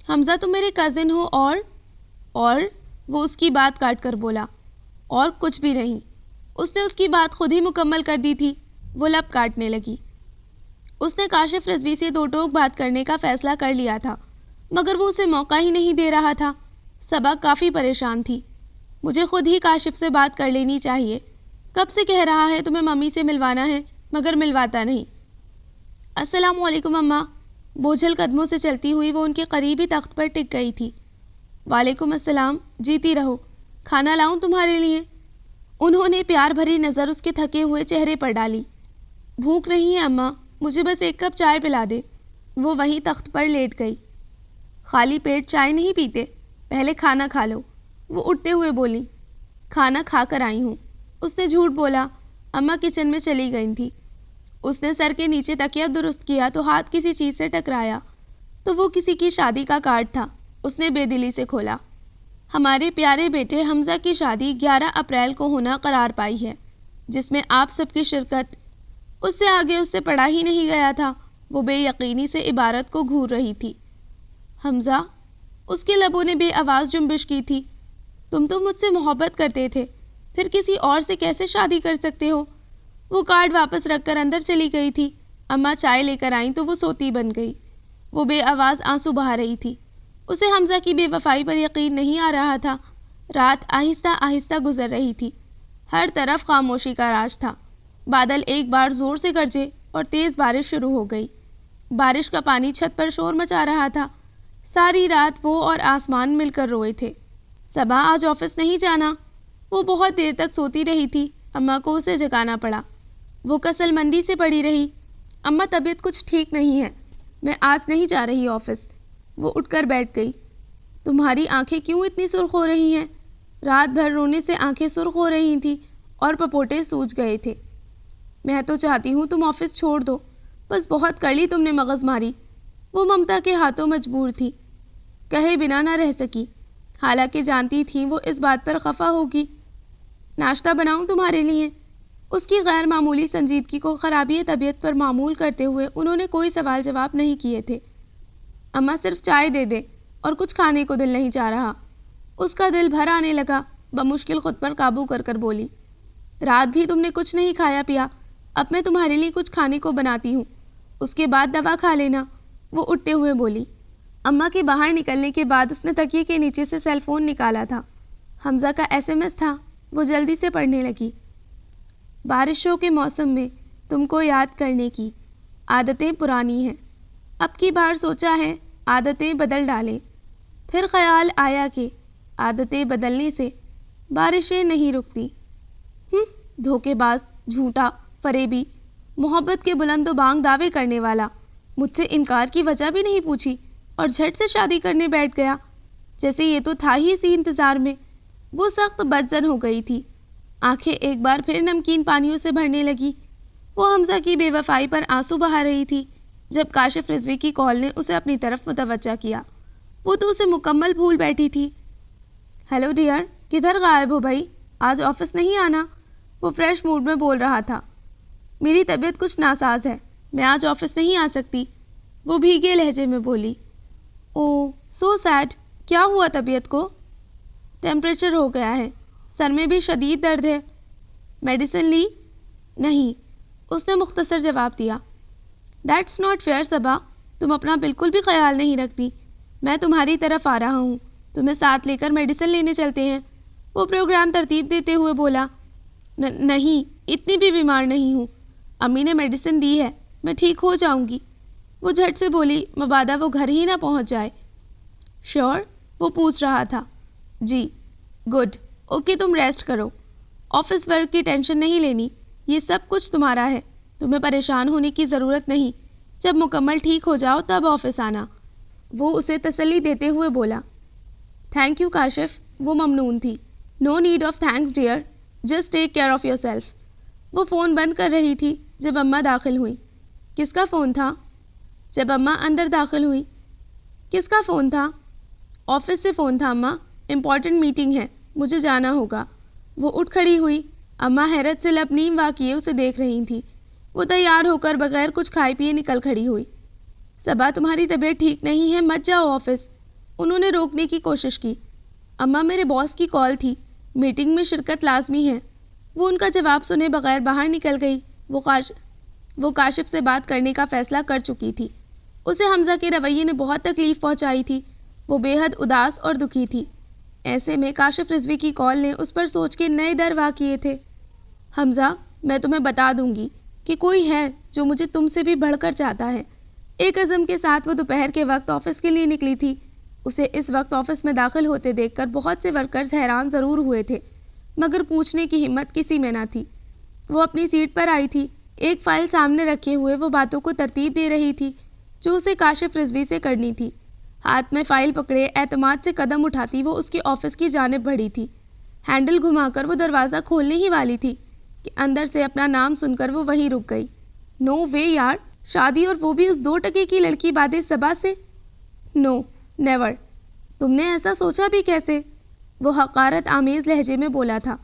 [SPEAKER 1] حمزہ، تم میرے کزن ہو اور وہ اس کی بات کاٹ کر بولا۔ اور کچھ بھی نہیں۔ اس نے اس کی بات خود ہی مکمل کر دی تھی۔ وہ لب کاٹنے لگی۔ اس نے کاشف رضوی سے دو ٹوک بات کرنے کا فیصلہ کر لیا تھا، مگر وہ اسے موقع ہی نہیں دے رہا تھا۔ صبا کافی پریشان تھی۔ مجھے خود ہی کاشف سے بات کر لینی چاہیے۔ کب سے کہہ رہا ہے تمہیں ممی سے ملوانا ہے، مگر ملواتا نہیں۔ السلام علیکم اماں۔ بوجھل قدموں سے چلتی ہوئی وہ ان کے قریبی تخت پر ٹک گئی تھی۔ وعلیکم السلام، جیتی رہو۔ کھانا لاؤں تمہارے لیے؟ انہوں نے پیار بھری نظر اس کے تھکے ہوئے چہرے پر ڈالی۔ بھوک نہیں ہے اماں، مجھے بس ایک کپ چائے پلا دے۔ وہ وہیں تخت پر لیٹ گئی۔ خالی پیٹ چائے نہیں پیتے، پہلے کھانا کھا لو، وہ اٹھتے ہوئے بولی۔ کھانا کھا کر آئی ہوں، اس نے جھوٹ بولا۔ اماں کچن میں چلی گئی تھی۔ اس نے سر کے نیچے تکیہ درست کیا تو ہاتھ کسی چیز سے ٹکرایا، تو وہ کسی کی شادی کا کارڈ تھا۔ اس نے بے دلی سے کھولا۔ ہمارے پیارے بیٹے حمزہ کی شادی 11 اپریل کو ہونا قرار پائی ہے، جس میں آپ سب کی شرکت۔ اس سے آگے اس سے پڑھا ہی نہیں گیا تھا۔ وہ بے یقینی سے عبارت کو گھور رہی تھی۔ حمزہ؟ اس کے لبوں نے بے آواز جنبش کی تھی۔ تم تو مجھ سے محبت کرتے تھے، پھر کسی اور سے کیسے شادی کر سکتے ہو؟ وہ کارڈ واپس رکھ کر اندر چلی گئی تھی۔ اماں چائے لے کر آئیں تو وہ سوتی بن گئی۔ وہ بے آواز آنسو بہا رہی تھی۔ اسے حمزہ کی بے وفائی پر یقین نہیں آ رہا تھا۔ رات آہستہ آہستہ گزر رہی تھی۔ ہر طرف خاموشی کا راج تھا۔ بادل ایک بار زور سے گرجے اور تیز بارش شروع ہو گئی۔ بارش کا پانی چھت پر شور مچا رہا تھا۔ ساری رات وہ اور آسمان مل کر روئے تھے۔ صبا آج آفس نہیں جانا؟ وہ بہت دیر تک سوتی رہی تھی۔ اماں کو اسے جگانا پڑا۔ وہ کسل مندی سے پڑی رہی۔ اماں، طبیعت کچھ ٹھیک نہیں ہے، میں آج نہیں جا رہی آفس۔ وہ اٹھ کر بیٹھ گئی۔ تمہاری آنکھیں کیوں اتنی سرخ ہو رہی ہیں؟ رات بھر رونے سے آنکھیں سرخ ہو رہی تھیں اور پپوٹے سوج گئے تھے۔ میں تو چاہتی ہوں تم آفس چھوڑ دو، بس بہت کر لی تم نے مغز ماری۔ وہ ممتا کے ہاتھوں مجبور تھی، کہے بنا نہ رہ سکی، حالانکہ جانتی تھی وہ اس بات پر خفا ہوگی۔ ناشتہ بناؤں تمہارے لیے؟ اس کی غیر معمولی سنجیدگی کو خرابی طبیعت پر معمول کرتے ہوئے انہوں نے کوئی سوال جواب نہیں کیے تھے۔ اماں، صرف چائے دے دے، اور کچھ کھانے کو دل نہیں چاہ رہا۔ اس کا دل بھر آنے لگا۔ بمشکل خود پر قابو کر کر بولی، رات بھی تم نے کچھ نہیں کھایا پیا، اب میں تمہارے لیے کچھ کھانے کو بناتی ہوں، اس کے بعد دوا کھا لینا۔ وہ اٹھتے ہوئے بولی۔ اماں کے باہر نکلنے کے بعد اس نے تکیے کے نیچے سے سیل فون نکالا تھا۔ حمزہ کا SMS تھا، وہ جلدی سے پڑھنے لگی۔ بارشوں کے موسم میں تم کو یاد کرنے کی عادتیں پرانی ہیں، اب کی بار سوچا ہے عادتیں بدل ڈالیں، پھر خیال آیا کہ عادتیں بدلنے سے بارشیں نہیں رکتی۔ دھوکے باز، جھوٹا، فریبی، محبت کے بلند و بانگ دعوے کرنے والا، مجھ سے انکار کی وجہ بھی نہیں پوچھی اور جھٹ سے شادی کرنے بیٹھ گیا، جیسے یہ تو تھا ہی اسی انتظار میں۔ وہ سخت بدزن ہو گئی تھی، آنکھیں ایک بار پھر نمکین پانیوں سے بھرنے لگی۔ وہ حمزہ کی بے وفائی پر آنسو بہا رہی تھی جب کاشف رضوی کی کال نے اسے اپنی طرف متوجہ کیا۔ وہ تو اسے مکمل بھول بیٹھی تھی۔ ہیلو ڈیئر، کدھر غائب ہو بھائی؟ آج آفس نہیں آنا؟ وہ فریش موڈ میں بول رہا تھا۔ میری طبیعت کچھ ناساز ہے، میں آج آفس نہیں آ سکتی، وہ بھیگے لہجے میں بولی۔ اوہ سو سیڈ، کیا ہوا طبیعت کو؟ ٹیمپریچر ہو گیا ہے، سر میں بھی شدید درد ہے۔ میڈیسن لی؟ نہیں، اس نے مختصر جواب دیا۔ دیٹس ناٹ فیئر صبا، تم اپنا بالکل بھی خیال نہیں رکھتی۔ میں تمہاری طرف آ رہا ہوں، تمہیں ساتھ لے کر میڈیسن لینے چلتے ہیں، وہ پروگرام ترتیب دیتے ہوئے بولا۔ نہیں، اتنی بھی بیمار نہیں ہوں، امی نے میڈیسن دی ہے، میں ٹھیک ہو جاؤں گی، وہ جھٹ سے بولی، مبادا وہ گھر ہی نہ پہنچ جائے۔ شیور؟ وہ پوچھ رہا تھا۔ جی، گڈ، اوکے تم ریسٹ کرو، آفس ورک کی ٹینشن نہیں لینی، یہ سب کچھ تمہارا ہے، تمہیں پریشان ہونے کی ضرورت نہیں، جب مکمل ٹھیک ہو جاؤ تب آفس آنا، وہ اسے تسلی دیتے ہوئے بولا۔ تھینک یو کاشف، وہ ممنون تھی۔ No need of thanks dear, just take care of your self. وہ فون بند کر رہی تھی جب اماں داخل ہوئیں۔ کس کا فون تھا؟ جب اماں اندر داخل ہوئیں۔ کس کا فون تھا؟ آفس سے فون تھا اماں، امپورٹنٹ میٹنگ ہے، مجھے جانا ہوگا۔ وہ اٹھ کھڑی ہوئی۔ اماں حیرت سے لب نیم وا کیے اسے دیکھ رہی تھیں۔ وہ تیار ہو کر بغیر کچھ کھائے پیے نکل کھڑی ہوئی۔ صبا تمہاری طبیعت ٹھیک نہیں ہے، مت جاؤ آفس، انہوں نے روکنے کی کوشش کی۔ اماں میرے باس کی کال تھی، میٹنگ میں شرکت لازمی ہے، وہ ان کا جواب سنے بغیر باہر نکل گئی۔ وہ کاشف سے بات کرنے کا فیصلہ کر چکی تھی، اسے حمزہ کے رویے نے بہت تکلیف پہنچائی تھی، وہ بے حد اداس اور دکھی تھی۔ ایسے میں کاشف رضوی کی کال نے اس پر سوچ کے نئے در وا کیے تھے۔ حمزہ، میں تمہیں بتا دوں گی کہ کوئی ہے جو مجھے تم سے بھی بڑھ کر چاہتا ہے۔ ایک عزم کے ساتھ وہ دوپہر کے وقت آفس کے لیے نکلی تھی۔ اسے اس وقت آفس میں داخل ہوتے دیکھ کر بہت سے ورکرز حیران ضرور ہوئے تھے، مگر پوچھنے کی ہمت کسی میں نہ تھی۔ وہ اپنی سیٹ پر آئی تھی، ایک فائل سامنے رکھے ہوئے وہ باتوں کو ترتیب دے رہی تھی جو اسے کاشف رضوی سے کرنی تھی۔ ہاتھ میں فائل پکڑے اعتماد سے قدم اٹھاتی وہ اس کے آفس کی جانب بڑھی تھی۔ ہینڈل گھما کر وہ دروازہ کھولنے ہی والی تھی کہ اندر سے اپنا نام سن کر وہ وہیں رک گئی۔ نو وے یار، شادی اور وہ بھی اس 2 ٹکے کی لڑکی بادے صبا سے؟ نو نیور، تم نے ایسا سوچا بھی کیسے؟ وہ حقارت آمیز لہجے میں بولا تھا۔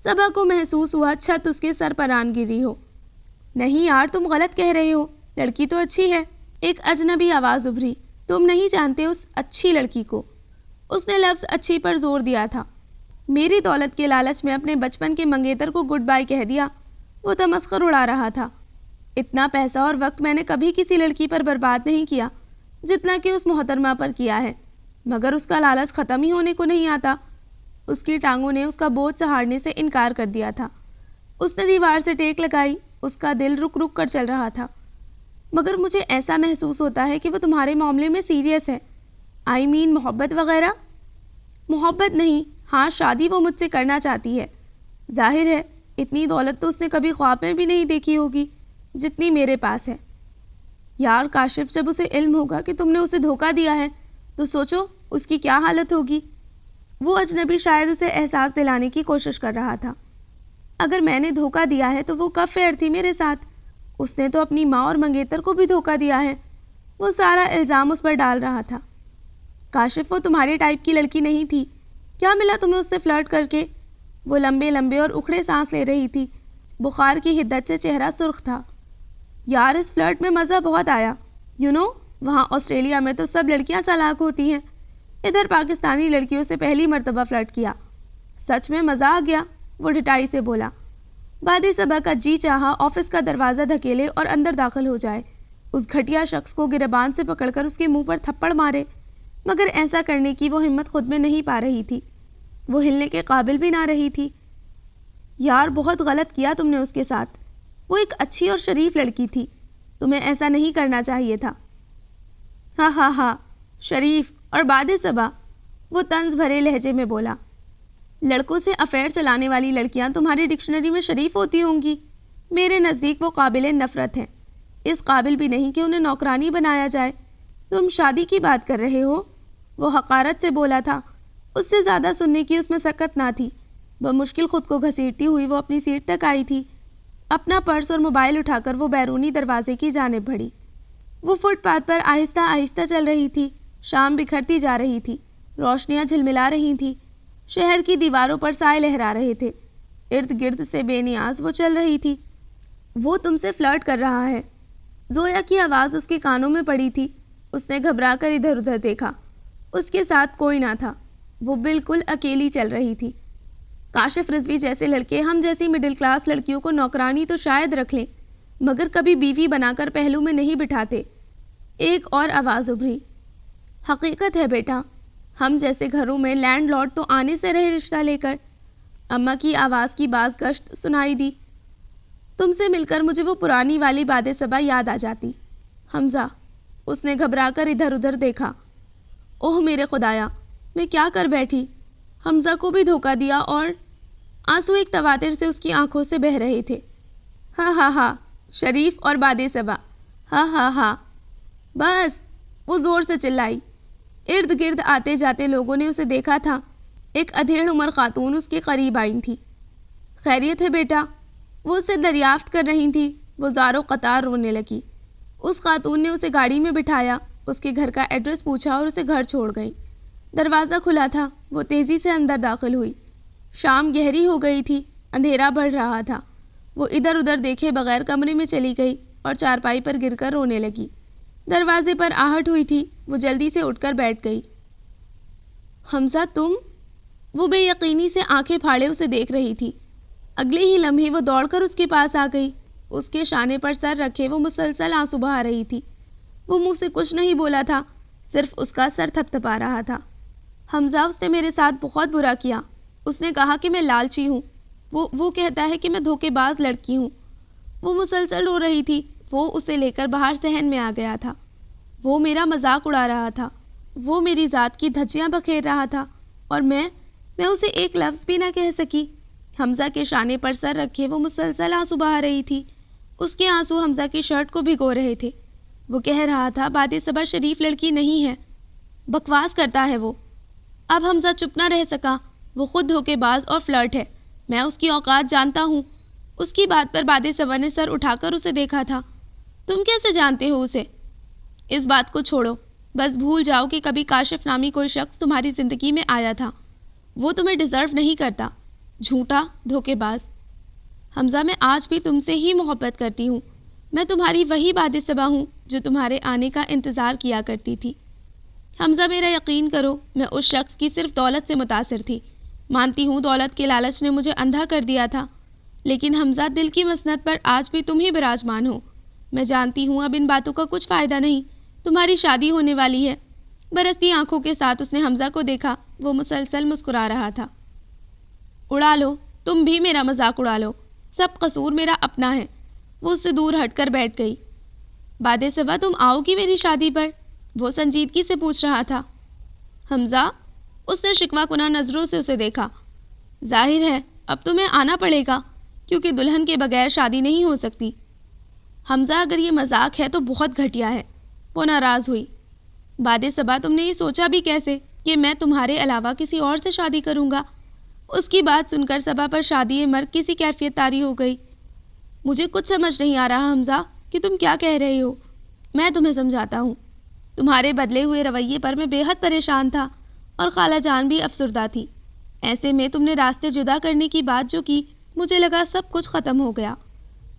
[SPEAKER 1] صبا کو محسوس ہوا چھت اس کے سر پر آن گری ہو۔ نہیں یار، تم غلط کہہ رہے ہو، لڑکی تو اچھی ہے، ایک اجنبی آواز ابھری۔ تم نہیں جانتے اس اچھی لڑکی کو، اس نے لفظ اچھی پر زور دیا تھا۔ میری دولت کے لالچ میں اپنے بچپن کے منگیتر کو گڈ بائی کہہ دیا، وہ تمسخر اڑا رہا تھا۔ اتنا پیسہ اور وقت میں نے کبھی کسی لڑکی پر برباد نہیں کیا جتنا کہ اس محترمہ پر کیا ہے، مگر اس کا لالچ ختم ہی ہونے کو نہیں آتا۔ اس کی ٹانگوں نے اس کا بوجھ سہارنے سے انکار کر دیا تھا۔ اس نے دیوار سے ٹیک لگائی، اس کا دل رک رک کر چل رہا تھا۔ مگر مجھے ایسا محسوس ہوتا ہے کہ وہ تمہارے معاملے میں سیریس ہے، آئی مین محبت وغیرہ۔ محبت نہیں، ہاں شادی وہ مجھ سے کرنا چاہتی ہے۔ ظاہر ہے اتنی دولت تو اس نے کبھی خواب میں بھی نہیں دیکھی ہوگی جتنی میرے پاس ہے۔ یار کاشف، جب اسے علم ہوگا کہ تم نے اسے دھوکہ دیا ہے تو سوچو اس کی کیا حالت ہوگی۔ وہ اجنبی شاید اسے احساس دلانے کی کوشش کر رہا تھا۔ اگر میں نے دھوکہ دیا ہے تو وہ کب فیئر تھی میرے ساتھ؟ اس نے تو اپنی ماں اور منگیتر کو بھی دھوکہ دیا ہے۔ وہ سارا الزام اس پر ڈال رہا تھا۔ کاشف، وہ تمہارے ٹائپ کی لڑکی نہیں تھی، کیا ملا تمہیں اس سے فلرٹ کر کے؟ وہ لمبے لمبے اور اکھڑے سانس لے رہی تھی، بخار کی حدت سے چہرہ سرخ تھا۔ یار اس فلرٹ میں مزہ بہت آیا، وہاں آسٹریلیا میں تو سب لڑکیاں چالاک ہوتی ہیں، ادھر پاکستانی لڑکیوں سے پہلی مرتبہ فلرٹ کیا، سچ میں مزہ آ گیا، وہ ڈٹائی سے بولا۔ بادی صبا کا جی چاہا آفس کا دروازہ دھکیلے اور اندر داخل ہو جائے، اس گھٹیا شخص کو گریبان سے پکڑ کر اس کے منہ پر تھپڑ مارے، مگر ایسا کرنے کی وہ ہمت خود میں نہیں پا رہی تھی، وہ ہلنے کے قابل بھی نہ رہی تھی۔ یار بہت غلط کیا تم نے اس کے ساتھ، وہ ایک اچھی اور شریف لڑکی تھی، تمہیں ایسا نہیں کرنا چاہیے تھا۔ ہاں ہاں ہاں، شریف اور باد صبا، وہ طنز بھرے لہجے میں بولا۔ لڑکوں سے افیئر چلانے والی لڑکیاں تمہاری ڈکشنری میں شریف ہوتی ہوں گی؟ میرے نزدیک وہ قابل نفرت ہیں، اس قابل بھی نہیں کہ انہیں نوکرانی بنایا جائے۔ تم شادی کی بات کر رہے ہو؟ وہ حقارت سے بولا تھا، اس سے زیادہ سننے کی اس میں سکت نہ تھی۔ بمشکل خود کو گھسیٹتی ہوئی وہ اپنی سیٹ تک آئی تھی، اپنا پرس اور موبائل اٹھا کر وہ بیرونی دروازے کی جانب بڑھی۔ وہ فٹ پاتھ پر آہستہ آہستہ چل رہی تھی، شام بکھرتی جا رہی تھی، روشنیاں جھلملا رہی تھیں، شہر کی دیواروں پر سائے لہرا رہے تھے، ارد گرد سے بے نیاز وہ چل رہی تھی۔ وہ تم سے فلرٹ کر رہا ہے، زویا کی آواز اس کے کانوں میں پڑی تھی۔ اس نے گھبرا کر ادھر ادھر دیکھا، اس کے ساتھ کوئی نہ تھا، وہ بالکل اکیلی چل رہی تھی۔ کاشف رضوی جیسے لڑکے ہم جیسی مڈل کلاس لڑکیوں کو نوکرانی تو شاید رکھ لیں، مگر کبھی بیوی بنا کر پہلو میں نہیں بٹھاتے۔ ایک اور آواز ابھری، حقیقت ہے بیٹا، ہم جیسے گھروں میں لینڈ لارڈ تو آنے سے رہے رشتہ لے کر۔ اماں کی آواز کی باز گشت سنائی دی، تم سے مل کر مجھے وہ پرانی والی باد صبا یاد آ جاتی۔ حمزہ، اس نے گھبرا کر ادھر ادھر دیکھا۔ اوہ میرے خدایا، میں کیا کر بیٹھی، حمزہ کو بھی دھوکہ دیا، اور آنسو ایک تواتر سے اس کی آنکھوں سے بہہ رہے تھے۔ ہاں ہاں ہاں، شریف اور باد صبا، ہاں ہاں ہاں، بس، وہ زور سے چلائی۔ ارد گرد آتے جاتے لوگوں نے اسے دیکھا تھا۔ ایک ادھیڑ عمر خاتون اس کے قریب آئی تھی۔ خیریت ہے بیٹا؟ وہ اسے دریافت کر رہی تھی۔ وہ زار و قطار رونے لگی۔ اس خاتون نے اسے گاڑی میں بٹھایا، اس کے گھر کا ایڈریس پوچھا اور اسے گھر چھوڑ گئی۔ دروازہ کھلا تھا، وہ تیزی سے اندر داخل ہوئی۔ شام گہری ہو گئی تھی، اندھیرا بڑھ رہا تھا۔ وہ ادھر ادھر دیکھے بغیر کمرے میں چلی گئی اور چارپائی پر گر کر رونے لگی۔ دروازے پر آہٹ ہوئی تھی، وہ جلدی سے اٹھ کر بیٹھ گئی۔ حمزہ تم؟ وہ بے یقینی سے آنکھیں پھاڑے اسے دیکھ رہی تھی۔ اگلے ہی لمحے وہ دوڑ کر اس کے پاس آ گئی۔ اس کے شانے پر سر رکھے وہ مسلسل آنسو بہا رہی تھی۔ وہ منہ سے کچھ نہیں بولا تھا، صرف اس کا سر تھپ تھپا رہا تھا۔ حمزہ، اس نے میرے ساتھ بہت برا کیا۔ اس نے کہا کہ میں لالچی ہوں، وہ کہتا ہے کہ میں دھوکے باز لڑکی ہوں۔ وہ مسلسل رو رہی تھی۔ وہ اسے لے کر باہر صحن میں آ گیا تھا۔ وہ میرا مذاق اڑا رہا تھا، وہ میری ذات کی دھجیاں بکھیر رہا تھا، اور میں اسے ایک لفظ بھی نہ کہہ سکی۔ حمزہ کے شانے پر سر رکھے وہ مسلسل آنسو بہا رہی تھی۔ اس کے آنسو حمزہ کی شرٹ کو بھگو رہے تھے۔ وہ کہہ رہا تھا باد صبا شریف لڑکی نہیں ہے، بکواس کرتا ہے وہ۔ اب حمزہ چپ نہ رہ سکا۔ وہ خود دھوکے باز اور فلرٹ ہے، میں اس کی اوقات جانتا ہوں۔ اس کی بات پر باد صبا نے سر اٹھا کر اسے دیکھا تھا۔ تم کیسے جانتے ہو اسے؟ اس بات کو چھوڑو، بس بھول جاؤ کہ کبھی کاشف نامی کوئی شخص تمہاری زندگی میں آیا تھا۔ وہ تمہیں ڈیزرو نہیں کرتا، جھوٹا دھوکے باز۔ حمزہ، میں آج بھی تم سے ہی محبت کرتی ہوں۔ میں تمہاری وہی باد صبا ہوں جو تمہارے آنے کا انتظار کیا کرتی تھی۔ حمزہ، میرا یقین کرو، میں اس شخص کی صرف دولت سے متاثر تھی۔ مانتی ہوں دولت کے لالچ نے مجھے اندھا کر دیا تھا، لیکن حمزہ، دل کی مسند پر آج بھی تم ہی براجمان ہو۔ میں جانتی ہوں اب ان باتوں کا کچھ فائدہ نہیں، تمہاری شادی ہونے والی ہے۔ برستی آنکھوں کے ساتھ اس نے حمزہ کو دیکھا، وہ مسلسل مسکرا رہا تھا۔ اڑا لو، تم بھی میرا مذاق اڑا لو، سب قصور میرا اپنا ہے۔ وہ اس سے دور ہٹ کر بیٹھ گئی۔ باد صبا، تم آؤ گی میری شادی پر؟ وہ سنجیدگی سے پوچھ رہا تھا۔ حمزہ، اس نے شکوہ کناں نظروں سے اسے دیکھا۔ ظاہر ہے اب تمہیں آنا پڑے گا، کیونکہ دلہن کے بغیر شادی نہیں ہو سکتی۔ حمزہ، اگر یہ مذاق ہے تو بہت گھٹیا ہے۔ وہ ناراض ہوئی۔ باد صبا، تم نے یہ سوچا بھی کیسے کہ میں تمہارے علاوہ کسی اور سے شادی کروں گا؟ اس کی بات سن کر صبا پر شادی مرگ کی سی کیفیت طاری ہو گئی۔ مجھے کچھ سمجھ نہیں آ رہا حمزہ کہ تم کیا کہہ رہے ہو۔ میں تمہیں سمجھاتا ہوں۔ تمہارے بدلے ہوئے رویے پر میں بے حد پریشان تھا، اور خالہ جان بھی افسردہ تھی۔ ایسے میں تم نے راستے جدا کرنے کی بات جو کی، مجھے لگا سب کچھ ختم ہو گیا۔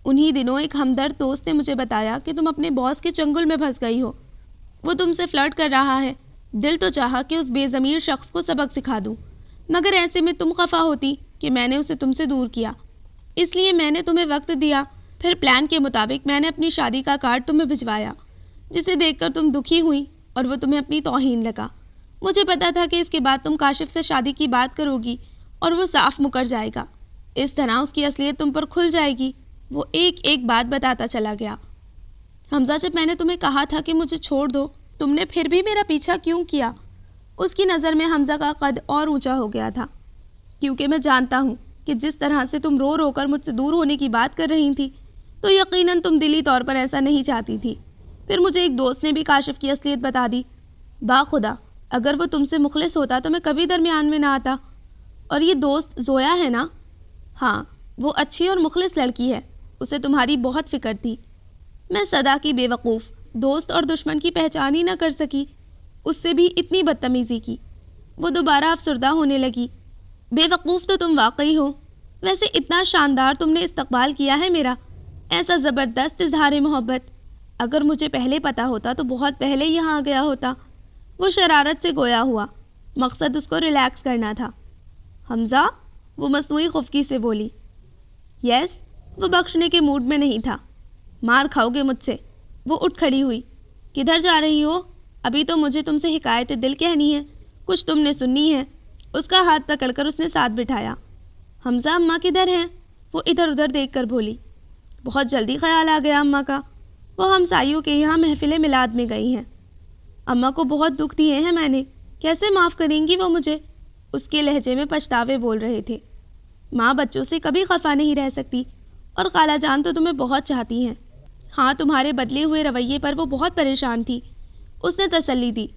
[SPEAKER 1] انہی دنوں ایک ہمدرد دوست نے مجھے بتایا کہ تم اپنے باس کے چنگل میں پھنس گئی ہو، وہ تم سے فلرٹ کر رہا ہے۔ دل تو چاہا کہ اس بے ضمیر شخص کو سبق سکھا دوں، مگر ایسے میں تم خفا ہوتی کہ میں نے اسے تم سے دور کیا۔ اس لیے میں نے تمہیں وقت دیا پھر پلان کے مطابق میں نے اپنی شادی کا کارڈ تمہیں بھجوایا، جسے دیکھ کر تم دکھی ہوئی اور وہ تمہیں اپنی توہین لگا۔ مجھے پتا تھا کہ اس کے بعد تم کاشف سے شادی کی بات کرو گی اور وہ صاف مکر جائے گا۔ اس طرح اس کی اصلیت تم پر کھل جائے گی۔ وہ ایک ایک بات بتاتا چلا گیا۔ حمزہ، جب میں نے تمہیں کہا تھا کہ مجھے چھوڑ دو، تم نے پھر بھی میرا پیچھا کیوں کیا؟ اس کی نظر میں حمزہ کا قد اور اونچا ہو گیا تھا، کیونکہ میں جانتا ہوں کہ جس طرح سے تم رو رو کر مجھ سے دور ہونے کی بات کر رہی تھی تو یقیناً تم دلی طور پر ایسا نہیں چاہتی تھی۔ پھر مجھے ایک دوست نے بھی کاشف کی اصلیت بتا دی۔ باخدا اگر وہ تم سے مخلص ہوتا تو میں کبھی درمیان میں نہ آتا۔ اور یہ دوست زویا ہے نا؟ ہاں، وہ اچھی اور مخلص لڑکی ہے، اسے تمہاری بہت فکر تھی۔ میں صدا کی بے وقوف، دوست اور دشمن کی پہچان ہی نہ کر سکی، اس سے بھی اتنی بدتمیزی کی۔ وہ دوبارہ افسردہ ہونے لگی۔ بے وقوف تو تم واقعی ہو، ویسے اتنا شاندار تم نے استقبال کیا ہے میرا، ایسا زبردست اظہار محبت۔ اگر مجھے پہلے پتا ہوتا تو بہت پہلے یہاں آ گیا ہوتا۔ وہ شرارت سے گویا ہوا، مقصد اس کو ریلیکس کرنا تھا۔ حمزہ، وہ مصنوعی خفگی سے بولی۔ یس، وہ بخشنے کے موڈ میں نہیں تھا۔ مار کھاؤ گے مجھ سے۔ وہ اٹھ کھڑی ہوئی۔ کدھر جا رہی ہو؟ ابھی تو مجھے تم سے حکایت دل کہنی ہے، کچھ تم نے سننی ہے۔ اس کا ہاتھ پکڑ کر اس نے ساتھ بٹھایا۔ حمزہ، اماں کدھر ہیں؟ وہ ادھر ادھر دیکھ کر بولی۔ بہت جلدی خیال آ گیا اماں کا، وہ ہمسائیوں کے یہاں محفل میلاد میں گئی ہیں۔ اماں کو بہت دکھ دیے ہیں میں نے، کیسے معاف کریں گی وہ مجھے؟ اس کے لہجے میں پچھتاوے بول رہے تھے۔ ماں بچوں سے کبھی خفا نہیں رہ سکتی، اور خالہ جان تو تمہیں بہت چاہتی ہیں۔ ہاں، تمہارے بدلے ہوئے رویے پر وہ بہت پریشان تھی، اس نے تسلی دی۔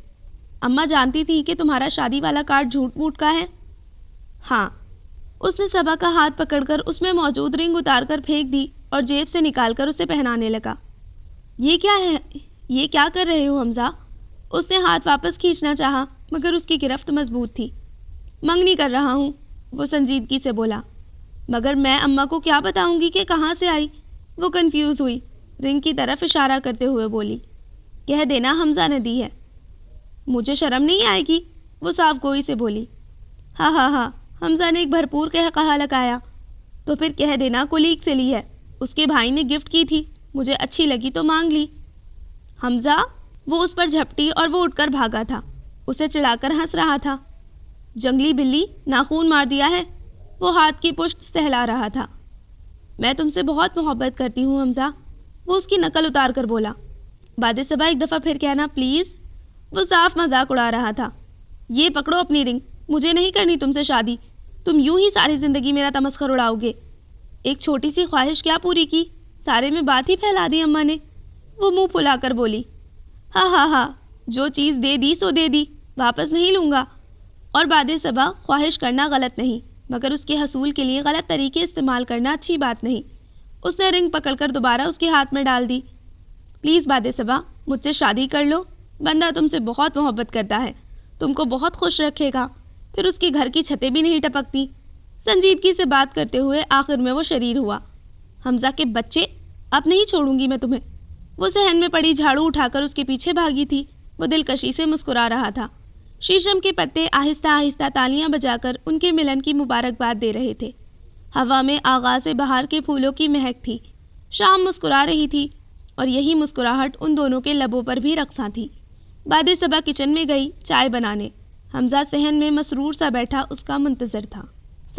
[SPEAKER 1] اماں جانتی تھی کہ تمہارا شادی والا کارڈ جھوٹ موٹ کا ہے؟ ہاں۔ اس نے صبا کا ہاتھ پکڑ کر اس میں موجود رنگ اتار کر پھینک دی اور جیب سے نکال کر اسے پہنانے لگا۔ یہ کیا ہے؟ یہ کیا کر رہے ہو حمزہ؟ اس نے ہاتھ واپس کھینچنا چاہا مگر اس کی گرفت مضبوط تھی۔ منگنی کر رہا ہوں، وہ سنجیدگی سے بولا۔ مگر میں اماں کو کیا بتاؤں گی کہ کہاں سے آئی؟ وہ کنفیوز ہوئی، رنگ کی طرف اشارہ کرتے ہوئے بولی۔ کہہ دینا حمزہ نے دی ہے۔ مجھے شرم نہیں آئے گی؟ وہ صاف گوئی سے بولی۔ ہاں ہاں ہاں، حمزہ نے ایک بھرپور کہا لگایا۔ تو پھر کہہ دینا کولیگ سے لی ہے، اس کے بھائی نے گفٹ کی تھی، مجھے اچھی لگی تو مانگ لی۔ حمزہ، وہ اس پر جھپٹی اور وہ اٹھ کر بھاگا تھا، اسے چڑھا کر ہنس رہا تھا۔ جنگلی بلی، ناخون مار دیا ہے؟ وہ ہاتھ کی پشت سہلا رہا تھا۔ میں تم سے بہت محبت کرتی ہوں حمزہ، وہ اس کی نقل اتار کر بولا۔ بعد صبح ایک دفعہ پھر کہنا پلیز۔ وہ صاف مذاق اڑا رہا تھا۔ یہ پکڑو اپنی رنگ، مجھے نہیں کرنی تم سے شادی، تم یوں ہی ساری زندگی میرا تمسخر اڑاؤ گے۔ ایک چھوٹی سی خواہش کیا پوری کی، سارے میں بات ہی پھیلا دی اماں نے۔ وہ منہ پھلا کر بولی۔ ہاں ہاں ہاں، جو چیز دے دی سو دے دی، واپس نہیں لوں گا۔ اور بعد صبح خواہش کرنا غلط نہیں، مگر اس کے حصول کے لیے غلط طریقے استعمال کرنا اچھی بات نہیں۔ اس نے رنگ پکڑ کر دوبارہ اس کے ہاتھ میں ڈال دی۔ پلیز بعد صبح مجھ سے شادی کر لو، بندہ تم سے بہت محبت کرتا ہے، تم کو بہت خوش رکھے گا، پھر اس کے گھر کی چھتیں بھی نہیں ٹپکتی۔ سنجیدگی سے بات کرتے ہوئے آخر میں وہ شریر ہوا۔ حمزہ کے بچے، اب نہیں چھوڑوں گی میں تمہیں۔ وہ صحن میں پڑی جھاڑو اٹھا کر اس کے پیچھے بھاگی تھی۔ وہ دلکشی سے مسکرا رہا تھا۔ شیشم کے پتے آہستہ آہستہ تالیاں بجا کر ان کے ملن کی مبارکباد دے رہے تھے۔ ہوا میں آغاز بہار کے پھولوں کی مہک تھی۔ شام مسکرا رہی تھی اور یہی مسکراہٹ ان دونوں کے لبوں پر بھی رقصاں تھی۔ بعد صبح کچن میں گئی چائے بنانے۔ حمزہ صحن میں مسرور سا بیٹھا اس کا منتظر تھا۔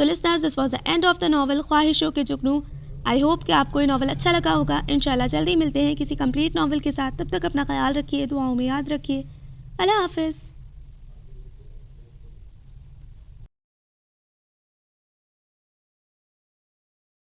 [SPEAKER 1] So listeners, this was the end of the novel خواہشوں کے جگنو۔ آئی ہوپ کہ آپ کو یہ ناول اچھا لگا ہوگا۔ انشاءاللہ جلدی ملتے ہیں کسی کمپلیٹ ناول کے ساتھ، تب تک اپنا خیال رکھیے، دعاؤں میں یاد رکھیے۔ اللہ حافظ۔